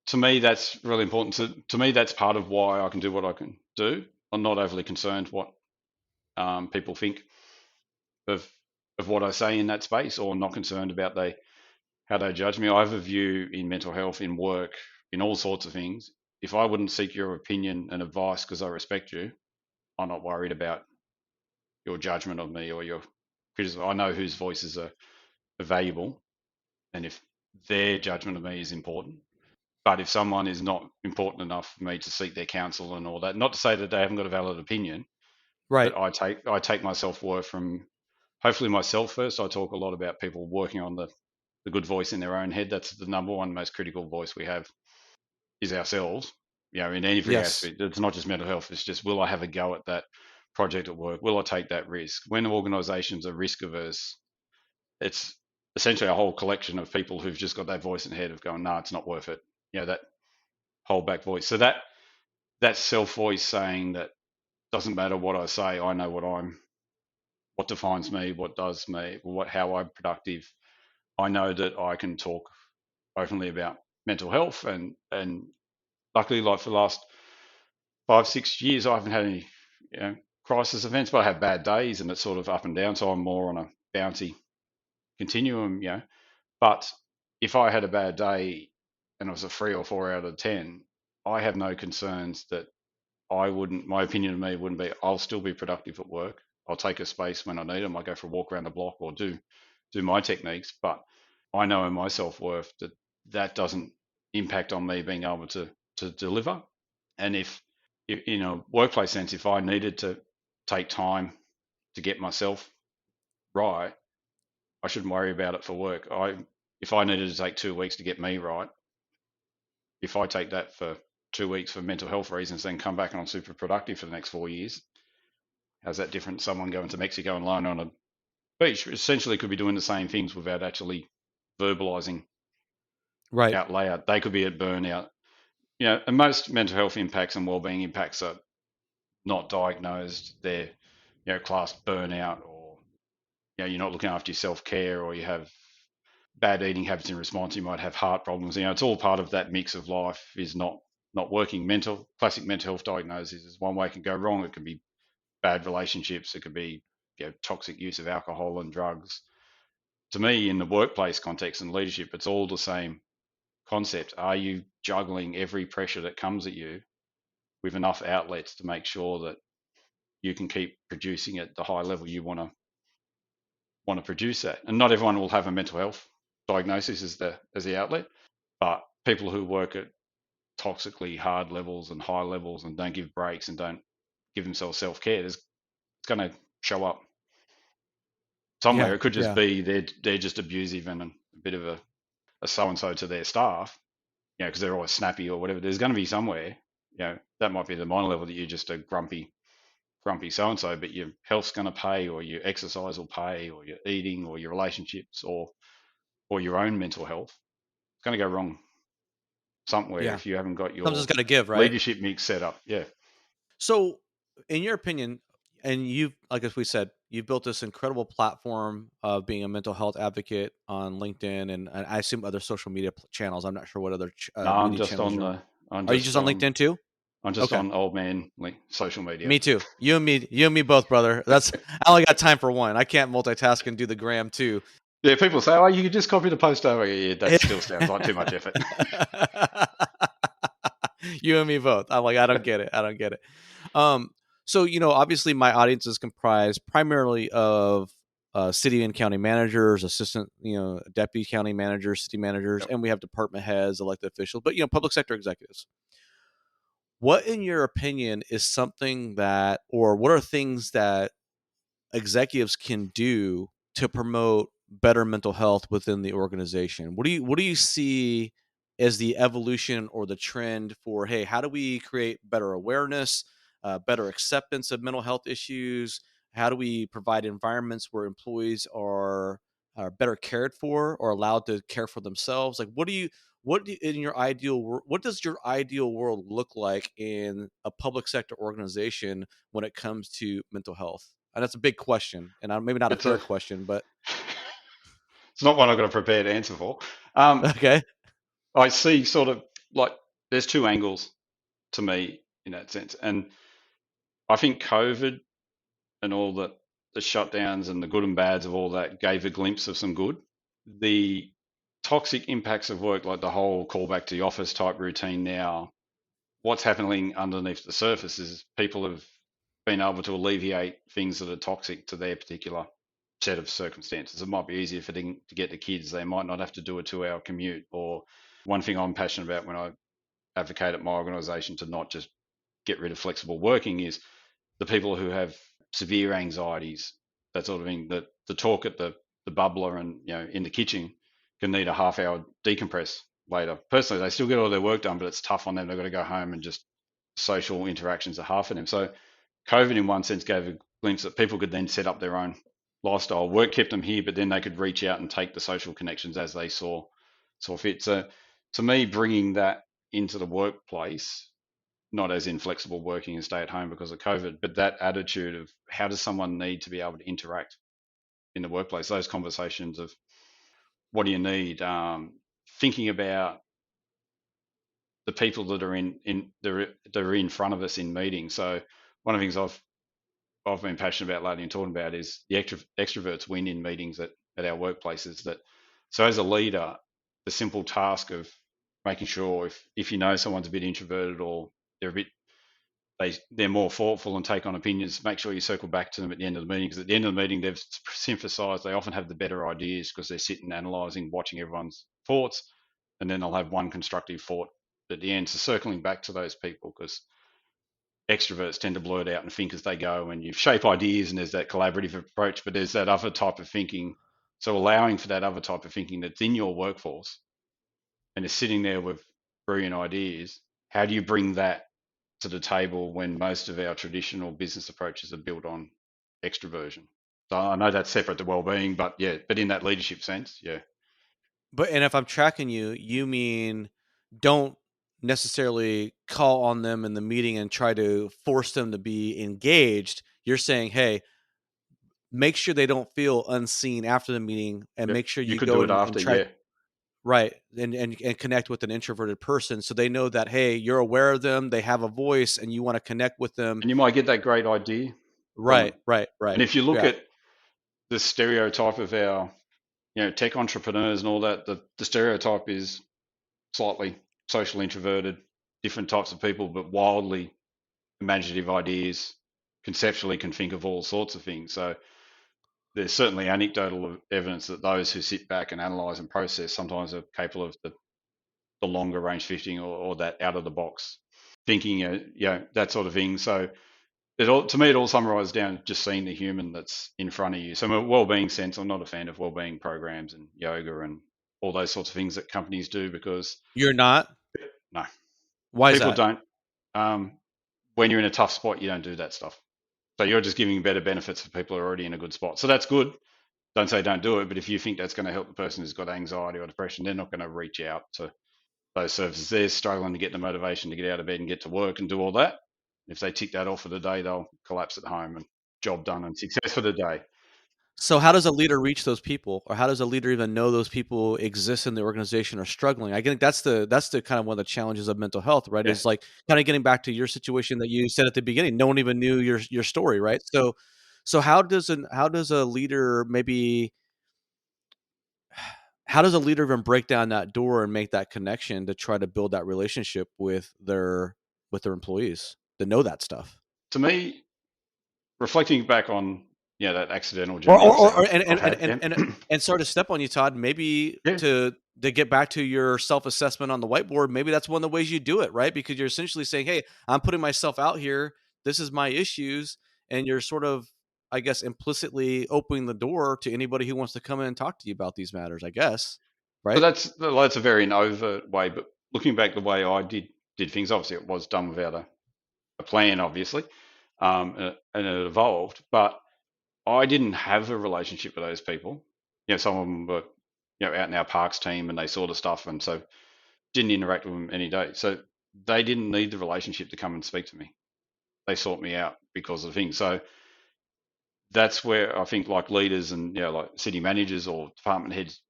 To me, that's really important. To me, that's part of why I can do what I can do. I'm not overly concerned what people think of what I say in that space, or not concerned about how they judge me. I have a view in mental health, in work, in all sorts of things. If I wouldn't seek your opinion and advice because I respect you, I'm not worried about your judgment of me or your criticism. I know whose voices are valuable, and if their judgment of me is important. But if someone is not important enough for me to seek their counsel and all that, not to say that they haven't got a valid opinion, Right. but I take my self worth from hopefully myself first. I talk a lot about people working on the good voice in their own head. That's the number one most critical voice we have is ourselves. In every Yes. aspect. It's not just mental health. It's just, will I have a go at that project at work? Will I take that risk? When organisations are risk averse, it's essentially a whole collection of people who've just got that voice in the head of going, no, it's not worth it. That hold back voice. So that self voice saying that doesn't matter what I say, I know what defines me, what does me, how I'm productive. I know that I can talk openly about mental health, and luckily, like for the last 5 6 years, I haven't had any crisis events, but I have bad days, and it's sort of up and down. So I'm more on a bouncy continuum. But if I had a bad day and it was a 3 or 4 out of 10, I have no concerns that my opinion of me wouldn't be, I'll still be productive at work. I'll take a space when I need them. I go for a walk around the block or do my techniques, but I know in my self worth that that doesn't impact on me being able to deliver. And if in a workplace sense, if I needed to take time to get myself right, I shouldn't worry about it for work. If I needed to take 2 weeks to get me right, if I take that for 2 weeks for mental health reasons, then come back and I'm super productive for the next 4 years. How's that different? Someone going to Mexico and lying on a beach essentially could be doing the same things without actually verbalizing Right. out loud. They could be at burnout. And most mental health impacts and well-being impacts are not diagnosed. They're, classed burnout, or you're not looking after your self-care, or you have bad eating habits in response. You might have heart problems. It's all part of that mix of life is not working. Classic mental health diagnosis is one way it can go wrong. It can be bad relationships. It could be toxic use of alcohol and drugs. To me, in the workplace context and leadership, it's all the same concept. Are you juggling every pressure that comes at you with enough outlets to make sure that you can keep producing at the high level you want to produce at? And not everyone will have a mental health diagnosis as the outlet, but people who work at toxically hard levels and high levels and don't give breaks and don't give themselves self-care, it's going to show up somewhere. Yeah. It could just Yeah. be they're just abusive and a bit of a so-and-so to their staff, because they're always snappy or whatever. There's going to be somewhere, that might be the minor level that you're just a grumpy so-and-so, but your health's going to pay, or your exercise will pay, or your eating, or your relationships, or your own mental health. It's going to go wrong somewhere Yeah. if you haven't got Something's your got to give, right? leadership mix set up. Yeah. So, in your opinion, and you've, like as we said, you've built this incredible platform of being a mental health advocate on LinkedIn, and I assume other social media channels. I'm not sure what other No, I'm media just channels on you're on. the, I'm Are you just just on on, LinkedIn too? I'm just Okay. on old man social media. Me too. You and me both, brother. I only got time for one. I can't multitask and do the gram too. Yeah, people say, oh, you can just copy the post over. Yeah, that still sounds like too much effort. You and me both. I'm like, I don't get it. I don't get it. Um, so obviously, my audience is comprised primarily of city and county managers, assistant, deputy county managers, city managers, Yep. and we have department heads, elected officials, but public sector executives. What, in your opinion, is something that, or what are things that executives can do to promote better mental health within the organization? What do you see as the evolution or the trend for, hey, how do we create better awareness, better acceptance of mental health issues? How do we provide environments where employees are better cared for or allowed to care for themselves? Like, in your ideal world, what does your ideal world look like in a public sector organization when it comes to mental health? And that's a big question, and maybe not a It's fair a, question, but it's not one I've got a prepared answer for. okay. I see sort of like there's two angles to me in that sense. And I think COVID and all the shutdowns and the good and bads of all that gave a glimpse of some good. The toxic impacts of work, like the whole callback to the office type routine now, what's happening underneath the surface is people have been able to alleviate things that are toxic to their particular set of circumstances. It might be easier for them to get the kids. They might not have to do a 2 hour commute. Or one thing I'm passionate about when I advocate at my organisation to not just get rid of flexible working is the people who have severe anxieties, that sort of thing. That the talk at the bubbler and in the kitchen can need a half-hour decompress later. Personally, they still get all their work done, but it's tough on them. They've got to go home and just social interactions are hard for them. So COVID, in one sense, gave a glimpse that people could then set up their own lifestyle. Work kept them here, but then they could reach out and take the social connections as they saw fit. So, to me, bringing that into the workplace, not as in flexible working and stay at home because of COVID, but that attitude of how does someone need to be able to interact in the workplace? Those conversations of what do you need? Thinking about the people that are that are in front of us in meetings. So one of the things I've been passionate about lately and talking about is the extroverts win in meetings at our workplaces. That so as a leader, the simple task of making sure if you know someone's a bit introverted or they're a bit they're more thoughtful and take on opinions, make sure you circle back to them at the end of the meeting, because at the end of the meeting they've synthesized, they often have the better ideas because they're sitting analyzing, watching everyone's thoughts, and then they'll have one constructive thought at the end. So circling back to those people, because extroverts tend to blurt out and think as they go, and you shape ideas and there's that collaborative approach, but there's that other type of thinking. So allowing for that other type of thinking that's in your workforce and is sitting there with brilliant ideas, how do you bring that to the table when most of our traditional business approaches are built on extroversion? So I know that's separate to well-being, but yeah, but in that leadership sense, yeah. But and if I'm tracking you, you mean don't necessarily call on them in the meeting and try to force them to be engaged. You're saying, "Hey, make sure they don't feel unseen after the meeting and Yep. make sure You you could go do it and after, try." yeah. Right, and connect with an introverted person so they know that, hey, you're aware of them, they have a voice, and you wanna connect with them. And you might get that great idea from Right, them. right, And right. if you look Yeah. at the stereotype of our, tech entrepreneurs and all that, the stereotype is slightly social introverted, different types of people, but wildly imaginative ideas, conceptually can think of all sorts of things. So there's certainly anecdotal evidence that those who sit back and analyze and process sometimes are capable of the longer range thinking, or that out of the box thinking, that sort of thing. So to me, it all summarizes down to just seeing the human that's in front of you. So, in a well-being sense, I'm not a fan of well-being programs and yoga and all those sorts of things that companies do, because You're not? no, Why is people that? don't. Um, when you're in a tough spot, you don't do that stuff. So you're just giving better benefits for people who are already in a good spot. So that's good. Don't say don't do it, but if you think that's going to help the person who's got anxiety or depression, they're not going to reach out to those services. They're struggling to get the motivation to get out of bed and get to work and do all that. If they tick that off for the day, they'll collapse at home and job done and success for the day. So how does a leader reach those people? Or how does a leader even know those people exist in the organization or struggling? I think that's the kind of one of the challenges of mental health, right? Yeah. Is like kinda getting back to your situation that you said at the beginning, no one even knew your story, right? So how does a leader maybe how does a leader even break down that door and make that connection to try to build that relationship with their employees to know that stuff? To me, reflecting back on that accidental Or journey or I've or said or I've had, yeah, and sorry to step on you, Todd, maybe yeah. to get back to your self-assessment on the whiteboard, maybe that's one of the ways you do it, right? Because you're essentially saying, "Hey, I'm putting myself out here. This is my issues," and you're sort of, I guess, implicitly opening the door to anybody who wants to come in and talk to you about these matters, I guess, So right? that's a very overt way. But looking back, the way I did things, obviously it was done without a plan, obviously, and it evolved. But I didn't have a relationship with those people. Some of them were, out in our parks team and they saw the stuff, and so didn't interact with them any day. So they didn't need the relationship to come and speak to me. They sought me out because of things. So that's where I think, like leaders and like city managers or department heads,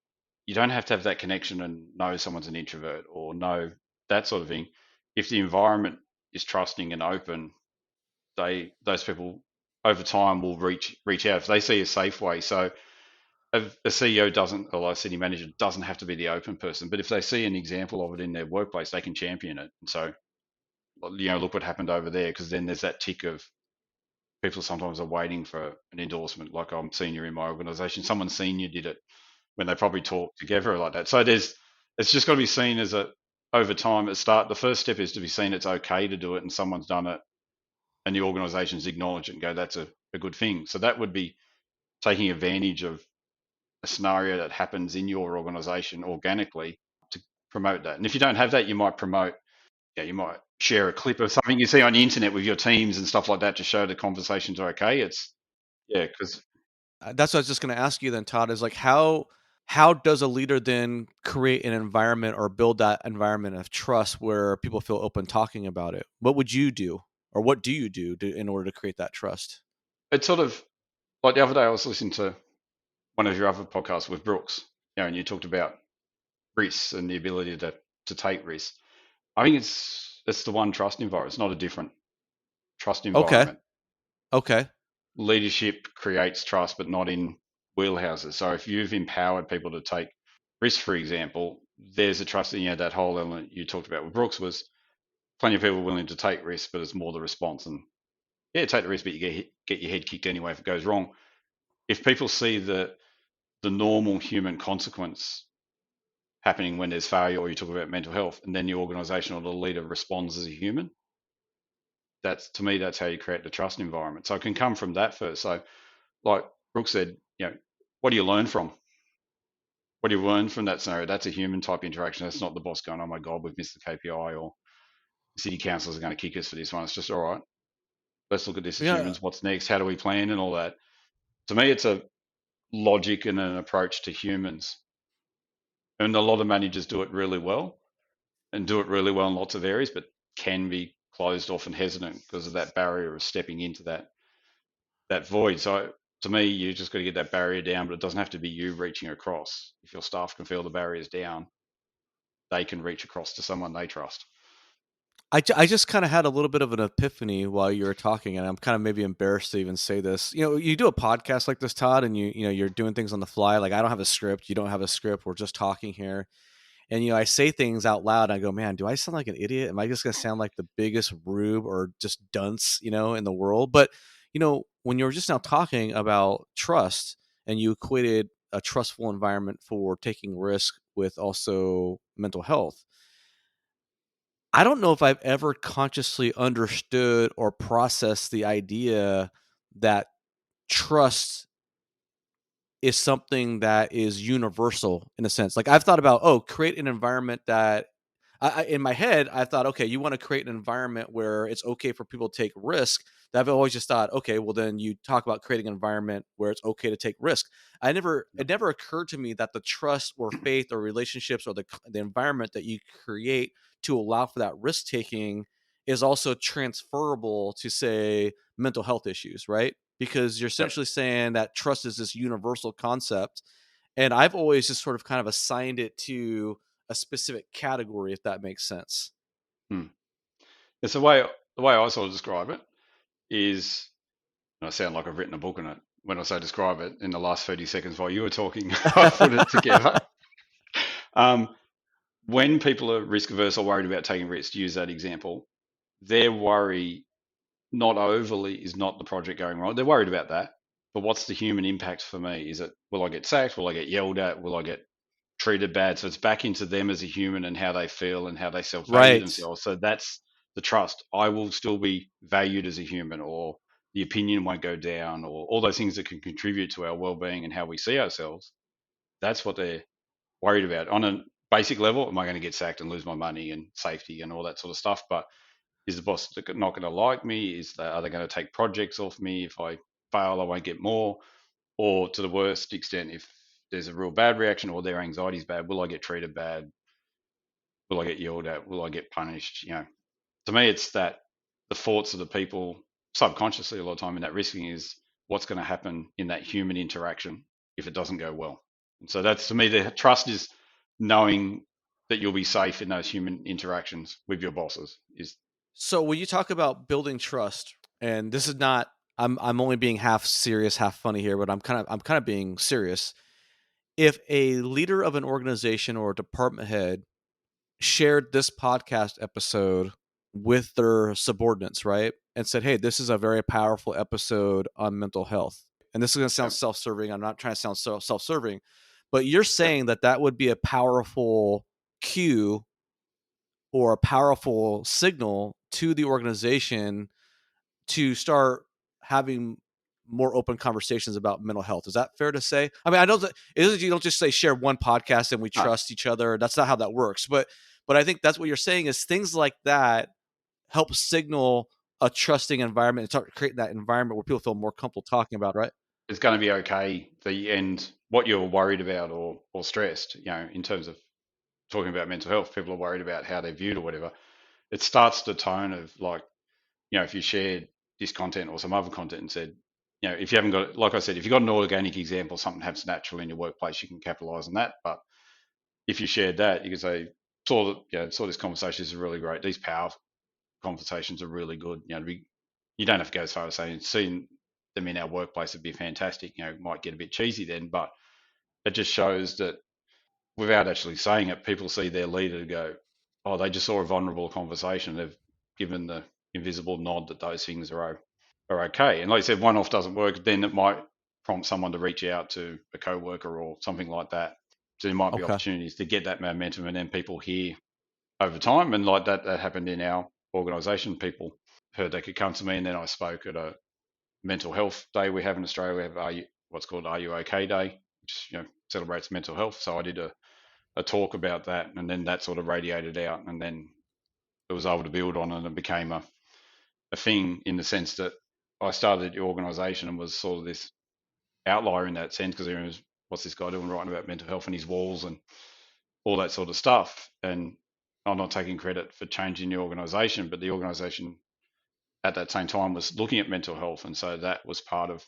you don't have to have that connection and know someone's an introvert or know that sort of thing. If the environment is trusting and open, those people over time will reach out if they see a safe way. So a CEO doesn't, or a city manager doesn't have to be the open person, but if they see an example of it in their workplace, they can champion it. And so, look what happened over there, because then there's that tick of people sometimes are waiting for an endorsement, like I'm senior in my organisation. Someone senior did it when they probably talked together like that. So it's just got to be seen as a over time. The first step is to be seen it's okay to do it, and someone's done it, and the organisations acknowledge it and go, that's a good thing. So that would be taking advantage of a scenario that happens in your organisation organically to promote that. And if you don't have that, you might promote. Yeah, you might share a clip of something you see on the internet with your teams and stuff like that to show the conversations are okay. It's yeah, because That's what I was just going to ask you then, Todd. Is like how does a leader then create an environment or build that environment of trust where people feel open talking about it? What would you do, or what do you do in order to create that trust? it's sort of like the other day I was listening to one of your other podcasts with Brooks, and you talked about risks and the ability to take risks. I think it's the one trust environment. It's not a different trust Okay. environment. Okay. Leadership creates trust, but not in wheelhouses. So if you've empowered people to take risks, for example, there's a trust in that whole element you talked about with Brooks was plenty of people willing to take risks, but it's more the response. And yeah, take the risk, but you get your head kicked anyway if it goes wrong. If people see the normal human consequence happening when there's failure, or you talk about mental health, and then the organisation or the leader responds as a human, that's to me that's how you create the trust environment. So it can come from that first. So like Brooke said, what do you learn from? What do you learn from that scenario? That's a human type interaction. That's not the boss going, oh my God, we've missed the KPI, or the city councillors are going to kick us for this one. It's just, all right, let's look at this as Yeah. humans. What's next? How do we plan and all that? To me, it's a logic and an approach to humans. And a lot of managers do it really well and do it really well in lots of areas, but can be closed off and hesitant because of that barrier of stepping into that void. So to me, you just got to get that barrier down, but it doesn't have to be you reaching across. If your staff can feel the barriers down, they can reach across to someone they trust. I just kind of had a little bit of an epiphany while you were talking, and I'm kind of maybe embarrassed to even say this. You do a podcast like this, Todd, and you're doing things on the fly. Like I don't have a script, you don't have a script. We're just talking here. And I say things out loud. And I go, man, do I sound like an idiot? Am I just gonna sound like the biggest rube or just dunce, in the world? But when you were just now talking about trust, and you equated a trustful environment for taking risk with also mental health. I don't know if I've ever consciously understood or processed the idea that trust is something that is universal in a sense. Like I've thought about, create an environment that in my head, I thought, okay, you want to create an environment where it's okay for people to take risk. That I've always just thought, okay, well then you talk about creating an environment where it's okay to take risk. Yep. It never occurred to me that the trust or faith or relationships or the environment that you create to allow for that risk taking is also transferable to say mental health issues, right? Because you're Yep. essentially saying that trust is this universal concept. And I've always just sort of kind of assigned it to a specific category, if that makes sense. Hmm. It's the way I sort of describe it is, and I sound like I've written a book on it when I say describe it in the last 30 seconds while you were talking. I put it together. Um, when people are risk averse or worried about taking risks, to use that example, their worry not overly is not the project going wrong. They're worried about that. But what's the human impact for me? Is it, will I get sacked? Will I get yelled at? Will I get treated bad? So it's back into them as a human and how they feel and how they self value Right. themselves. So that's the trust. I will still be valued as a human, or the opinion won't go down, or all those things that can contribute to our well being and how we see ourselves. That's what they're worried about. On a basic level, am I going to get sacked and lose my money and safety and all that sort of stuff? But is the boss not going to like me? Are they going to take projects off me? If I fail, I won't get more. Or to the worst extent, if there's a real bad reaction or their anxiety is bad, will I get treated bad? Will I get yelled at? Will I get punished? To me, it's that the thoughts of the people subconsciously a lot of time in that risking is what's going to happen in that human interaction if it doesn't go well. And so that's, to me, the trust is knowing that you'll be safe in those human interactions with your bosses. Is So when you talk about building trust, and this is not, I'm only being half serious, half funny here, but I'm kind of being serious. If a leader of an organization or a department head shared this podcast episode with their subordinates, right? and said, hey, this is a very powerful episode on mental health. And this is going to sound Yep. self-serving. I'm not trying to sound self-serving, but you're saying that that would be a powerful cue or a powerful signal to the organization to start having more open conversations about mental health. Is that fair to say? I mean, I know that it isn't, you don't just say share one podcast and we No, trust each other. That's not how that works. But I think that's what you're saying is things like that help signal a trusting environment and start creating that environment where people feel more comfortable talking about, right? it's going to be okay. The end, what you're worried about or stressed, in terms of talking about mental health, people are worried about how they're viewed or whatever. It starts the tone of like, if you shared this content or some other content and said, if you haven't got, like I said, if you've got an organic example, something happens naturally in your workplace, you can capitalize on that. But if you shared that, you can say, saw this conversation is really great. These powerful conversations are really good. You don't have to go as far as saying seeing them in our workplace would be fantastic. It might get a bit cheesy then, but it just shows that without actually saying it, people see their leader go, oh, they just saw a vulnerable conversation. They've given the invisible nod that those things are okay. And like I said, one off doesn't work, then it might prompt someone to reach out to a coworker or something like that. So there might be Okay. opportunities to get that momentum, and then people hear over time. And like that happened in our organisation. People heard they could come to me, and then I spoke at a mental health day we have in Australia. We have what's called Are You OK Day, which celebrates mental health. So I did a talk about that, and then that sort of radiated out, and then it was able to build on, and it became a thing in the sense that I started the organisation and was sort of this outlier in that sense because everyone was, what's this guy doing writing about mental health on his walls and all that sort of stuff. And I'm not taking credit for changing the organisation, but the organisation at that same time was looking at mental health, and so that was part of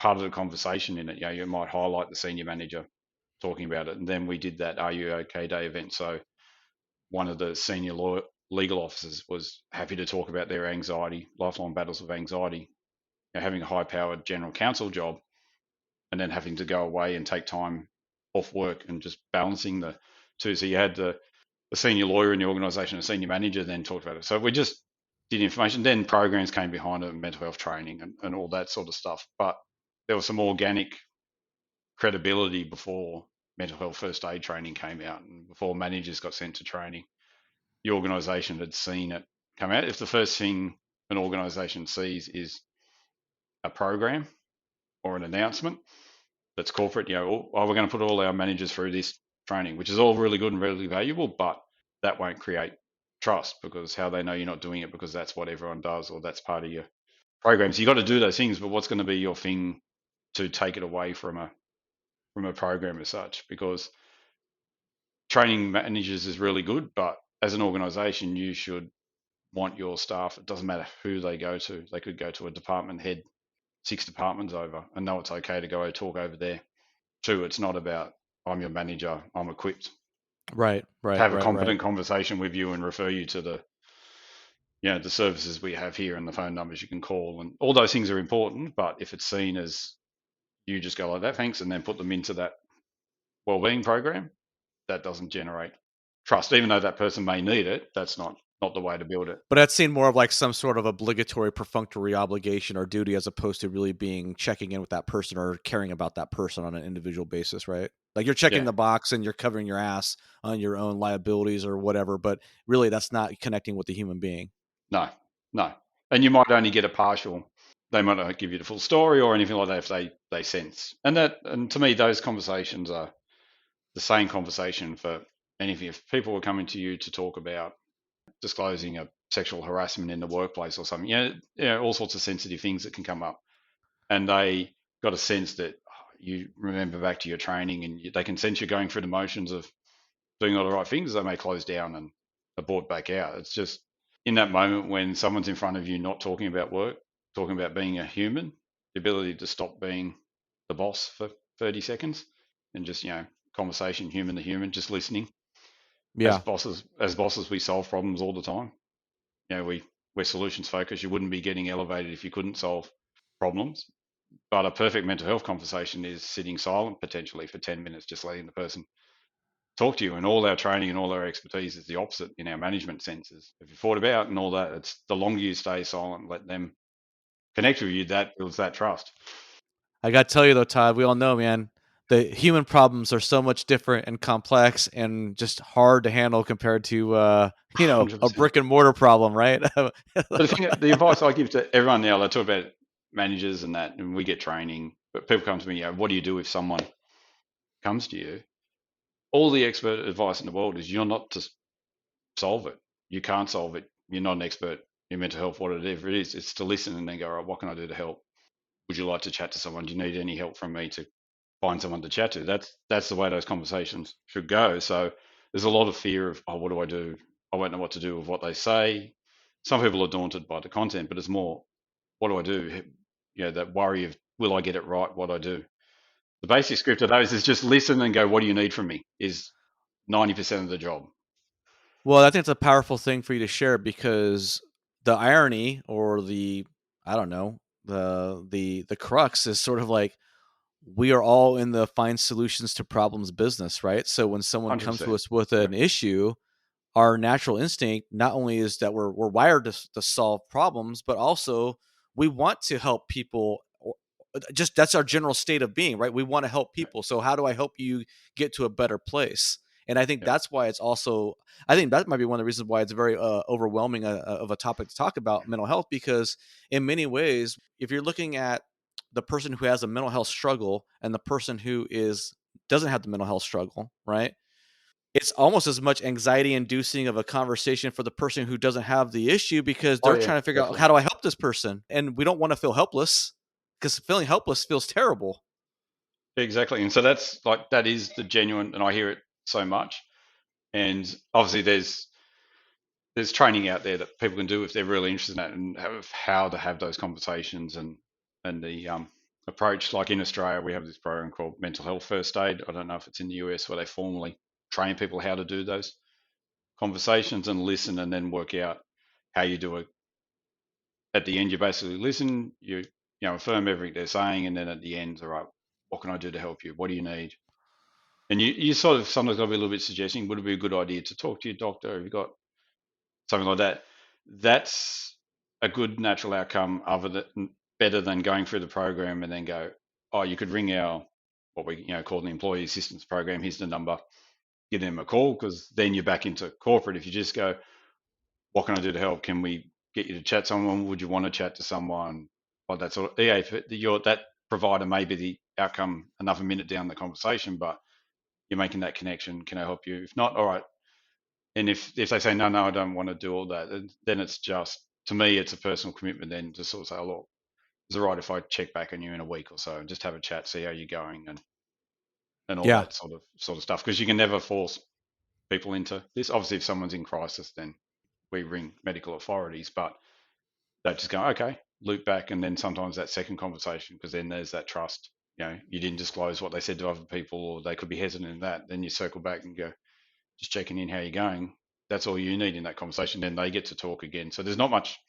the conversation in it. You might highlight the senior manager talking about it, and then we did that Are You OK Day event. So one of the senior legal officers was happy to talk about their anxiety, lifelong battles with anxiety, having a high-powered general counsel job, and then having to go away and take time off work and just balancing the two. So you had the senior lawyer in the organisation, a senior manager, then talked about it. So we just did information. Then programs came behind it, mental health training and all that sort of stuff. But there was some organic credibility before mental health first aid training came out and before managers got sent to training. The organisation had seen it come out. If the first thing an organisation sees is a program or an announcement that's corporate, we're going to put all our managers through this training, which is all really good and really valuable, but that won't create trust because how they know you're not doing it because that's what everyone does or that's part of your program. So you got to do those things, but what's going to be your thing to take it away from a program as such? Because training managers is really good, but as an organisation, you should want your staff. It doesn't matter who they go to. They could go to a department head 6 departments over and know it's okay to go talk over there. Two, it's not about I'm your manager, I'm equipped Right, to right, have a right, right. competent conversation with you and refer you to the services we have here and the phone numbers you can call, and all those things are important. But if it's seen as you just go like that, thanks, and then put them into that wellbeing program, that doesn't generate trust. Even though that person may need it, that's not the way to build it. But that's seen more of like some sort of obligatory perfunctory obligation or duty as opposed to really being checking in with that person or caring about that person on an individual basis, right? Like you're checking Yeah, the box and you're covering your ass on your own liabilities or whatever, but really that's not connecting with the human being. no, no, and you might only get a partial. They might not give you the full story or anything like that if they sense. And to me, those conversations are the same conversation for anything. If people were coming to you to talk about disclosing a sexual harassment in the workplace or something, all sorts of sensitive things that can come up, and they got a sense that you remember back to your training, and they can sense you're going through the motions of doing all the right things, they may close down and are brought back out. It's just in that moment when someone's in front of you not talking about work, talking about being a human, the ability to stop being the boss for 30 seconds and just, conversation, human to human, just listening. Yeah. As bosses, we solve problems all the time. We're solutions focused. You wouldn't be getting elevated if you couldn't solve problems. But a perfect mental health conversation is sitting silent potentially for 10 minutes, just letting the person talk to you. And all our training and all our expertise is the opposite in our management senses. If you fought about and all that, it's the longer you stay silent, let them connect with you, that builds that trust. I got to tell you though, Todd, we all know, man, the human problems are so much different and complex and just hard to handle compared to, a 100%. brick and mortar problem, right? But the advice I give to everyone now, they talk about managers and that, and we get training, but people come to me, what do you do if someone comes to you? All the expert advice in the world is you're not to solve it. You can't solve it. You're not an expert in mental health, whatever it is. It's to listen and then go, all right, what can I do to help? Would you like to chat to someone? Do you need any help from me to find someone to chat to? That's the way those conversations should go. So there's a lot of fear of, oh, what do I do? I won't know what to do with what they say. Some people are daunted by the content, but it's more, what do I do? That worry of, will I get it right? What I do. The basic script of those is just listen and go, what do you need from me? Is 90% of the job. Well, I think it's a powerful thing for you to share because the irony or I don't know, the crux is sort of like we are all in the find solutions to problems business, right? So when someone comes to 100%. us with Yeah. an issue, our natural instinct not only is that we're wired to solve problems, but also we want to help people. Just that's our general state of being, right? We want to help Yeah. people. So how do I help you get to a better place? And I think Yeah. that's why it's also, I think that might be one of the reasons why it's very overwhelming of a topic to talk about mental health, because in many ways, if you're looking at the person who has a mental health struggle and the person who doesn't have the mental health struggle, right? It's almost as much anxiety inducing of a conversation for the person who doesn't have the issue because Oh they're yeah, trying to figure out, definitely. how do I help this person? And we don't want to feel helpless because feeling helpless feels terrible. Exactly. And so that is the genuine, and I hear it so much. And obviously there's training out there that people can do if they're really interested in that and have how to have those conversations and the approach. Like in Australia, we have this program called Mental Health First Aid. I don't know if it's in the US where they formally train people how to do those conversations and listen and then work out how you do it. At the end, you basically listen, affirm everything they're saying, and then at the end, all right, what can I do to help you? What do you need? And you sort of sometimes got to be a little bit suggesting, would it be a good idea to talk to your doctor? Have you got something like that? That's a good natural outcome, other than better than going through the program and then go, oh, you could ring our what we call the employee assistance program. Here's the number. Give them a call, because then you're back into corporate. If you just go, what can I do to help? Can we get you to chat to someone? Would you want to chat to someone? Like that sort of, yeah, that provider may be the outcome another minute down the conversation, but you're making that connection. Can I help you? If not, all right. And if they say, no, I don't want to do all that, then it's just, to me, it's a personal commitment then to sort of say, oh, look, is it right if I check back on you in a week or so and just have a chat, see how you're going, and all Yeah. that sort of stuff? Because you can never force people into this. Obviously, if someone's in crisis, then we ring medical authorities, but they just go, okay, loop back. And then sometimes that second conversation, because then there's that trust. You didn't disclose what they said to other people, or they could be hesitant in that. Then you circle back and go, just checking in how you're going. That's all you need in that conversation. Then they get to talk again. So there's not much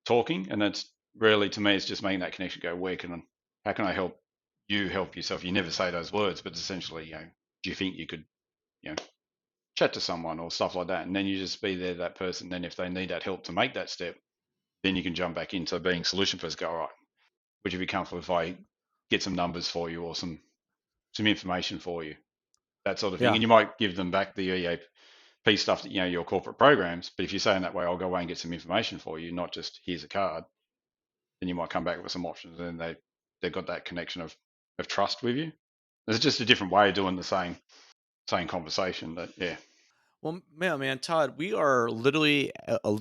talking, and that's really, to me, it's just making that connection. Go, how can I help you help yourself? You never say those words, but essentially, do you think you could, you know, chat to someone or stuff like that? And then you just be there, that person. Then if they need that help to make that step, then you can jump back into being solution first. Go, all right, would you be comfortable if I get some numbers for you or some information for you, that sort of thing? Yeah. And you might give them back the EAP stuff that your corporate programs. But if you say in that way, I'll go away and get some information for you, not just here's a card, then you might come back with some options, and they've got that connection of trust with you. It's just a different way of doing the same conversation. But yeah, Well, man, Todd, we are literally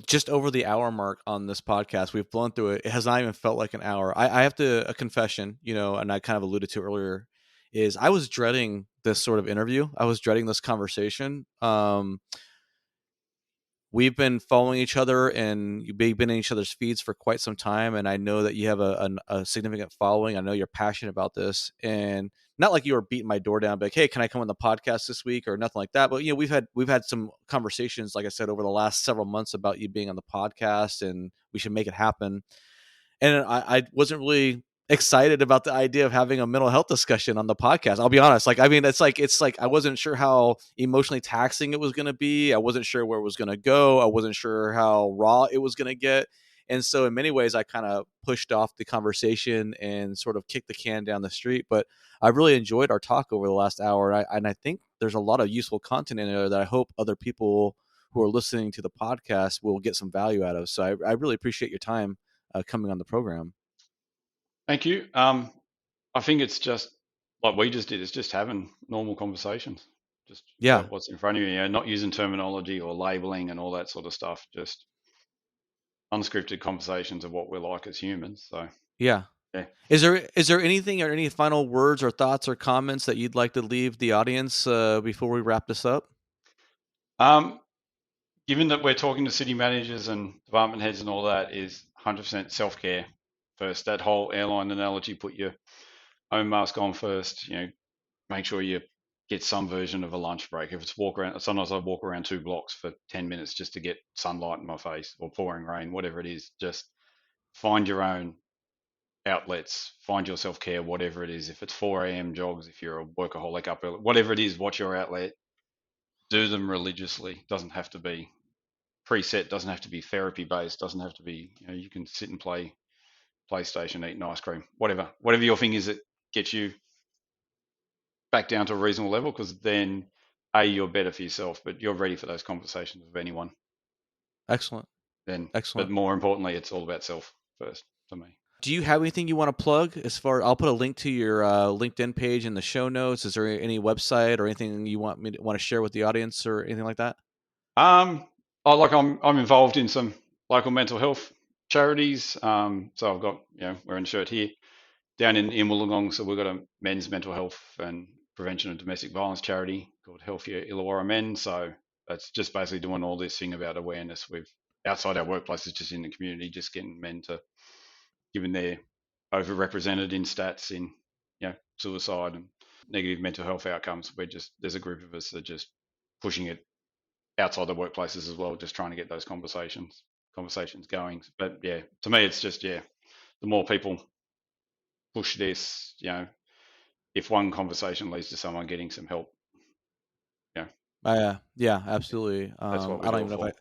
just over the hour mark on this podcast. We've blown through it. It has not even felt like an hour. I have a confession, and I kind of alluded to earlier, is I was dreading this sort of interview. I was dreading this conversation. We've been following each other and we've been in each other's feeds for quite some time. And I know that you have a significant following. I know you're passionate about this, and not like you were beating my door down, but like, hey, can I come on the podcast this week or nothing like that. But, we've had some conversations, like I said, over the last several months about you being on the podcast and we should make it happen. And I wasn't really excited about the idea of having a mental health discussion on the podcast. I'll be honest. Like, I mean, it's like I wasn't sure how emotionally taxing it was going to be. I wasn't sure where it was going to go. I wasn't sure how raw it was going to get. And so in many ways, I kind of pushed off the conversation and sort of kicked the can down the street. But I really enjoyed our talk over the last hour. And I think there's a lot of useful content in there that I hope other people who are listening to the podcast will get some value out of. So I really appreciate your time coming on the program. Thank you. I think it's just like we just did. It's just having normal conversations, just Yeah. about what's in front of you. You know, not using terminology or labeling and all that sort of stuff. Just unscripted conversations of what we're like as humans. So Yeah. yeah. Is there anything or any final words or thoughts or comments that you'd like to leave the audience before we wrap this up? Um, Given that we're talking to city managers and department heads and all that, is 100% self care first. That whole airline analogy, put your own mask on first. You know, make sure you get some version of a lunch break. If it's walk around, sometimes I walk around 2 blocks for 10 minutes just to get sunlight in my face or pouring rain, whatever it is. Just find your own outlets, find your self care, whatever it is. If it's 4 a.m. jogs, if you're a workaholic up early, whatever it is, watch your outlet. Do them religiously. Doesn't have to be preset, doesn't have to be therapy based, doesn't have to be, you know, you can sit and play PlayStation, eat an ice cream, whatever your thing is that gets you back down to a reasonable level, because then you're better for yourself, but you're ready for those conversations with anyone Excellent. then. But Excellent. more importantly, it's all about self first for me. Do you have anything you want to plug as far? I'll put a link to your LinkedIn page in the show notes. Is there any website or anything you want to share with the audience or anything like that? I'm involved in some local mental health charities. So I've got, you know, wearing a shirt here down in Wollongong. So we've got a men's mental health and prevention of domestic violence charity called Healthier Illawarra Men. So that's just basically doing all this thing about awareness with outside our workplaces, just in the community, just getting men to, given they're overrepresented in stats in, you know, suicide and negative mental health outcomes. There's a group of us that are just pushing it outside the workplaces as well, just trying to get those conversations going. But yeah, to me, it's just, yeah, the more people push this, you know, if one conversation leads to someone getting some help, yeah, Yeah, absolutely. that's what we I don't do it even know if for.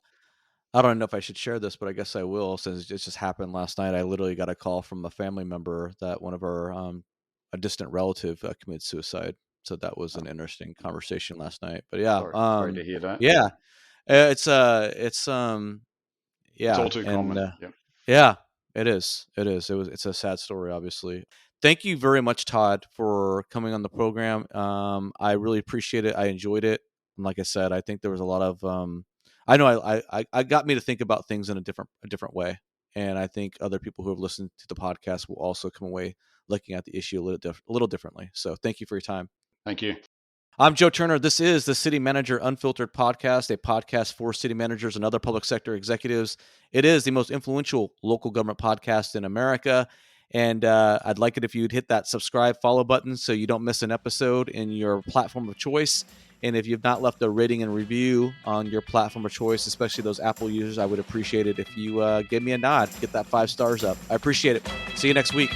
I don't know if I should share this, but I guess I will, since it just happened last night. I literally got a call from a family member that one of our a distant relative committed suicide. So that was an Oh, interesting conversation last night. But yeah, sorry to hear that. yeah, it's It's all yeah, too and common. Yeah, yeah, it is. It is. It's a sad story, obviously. Thank you very much, Todd, for coming on the program. I really appreciate it. I enjoyed it. And like I said, I think there was a lot of I know I got me to think about things in a different way. And I think other people who have listened to the podcast will also come away looking at the issue a little differently. So thank you for your time. thank you. I'm Joe Turner. This is the City Manager Unfiltered podcast, a podcast for city managers and other public sector executives. It is the most influential local government podcast in America. And I'd like it if you'd hit that subscribe, follow button so you don't miss an episode in your platform of choice. And if you've not left a rating and review on your platform of choice, especially those Apple users, I would appreciate it if you give me a nod, get that 5 stars up. I appreciate it. See you next week.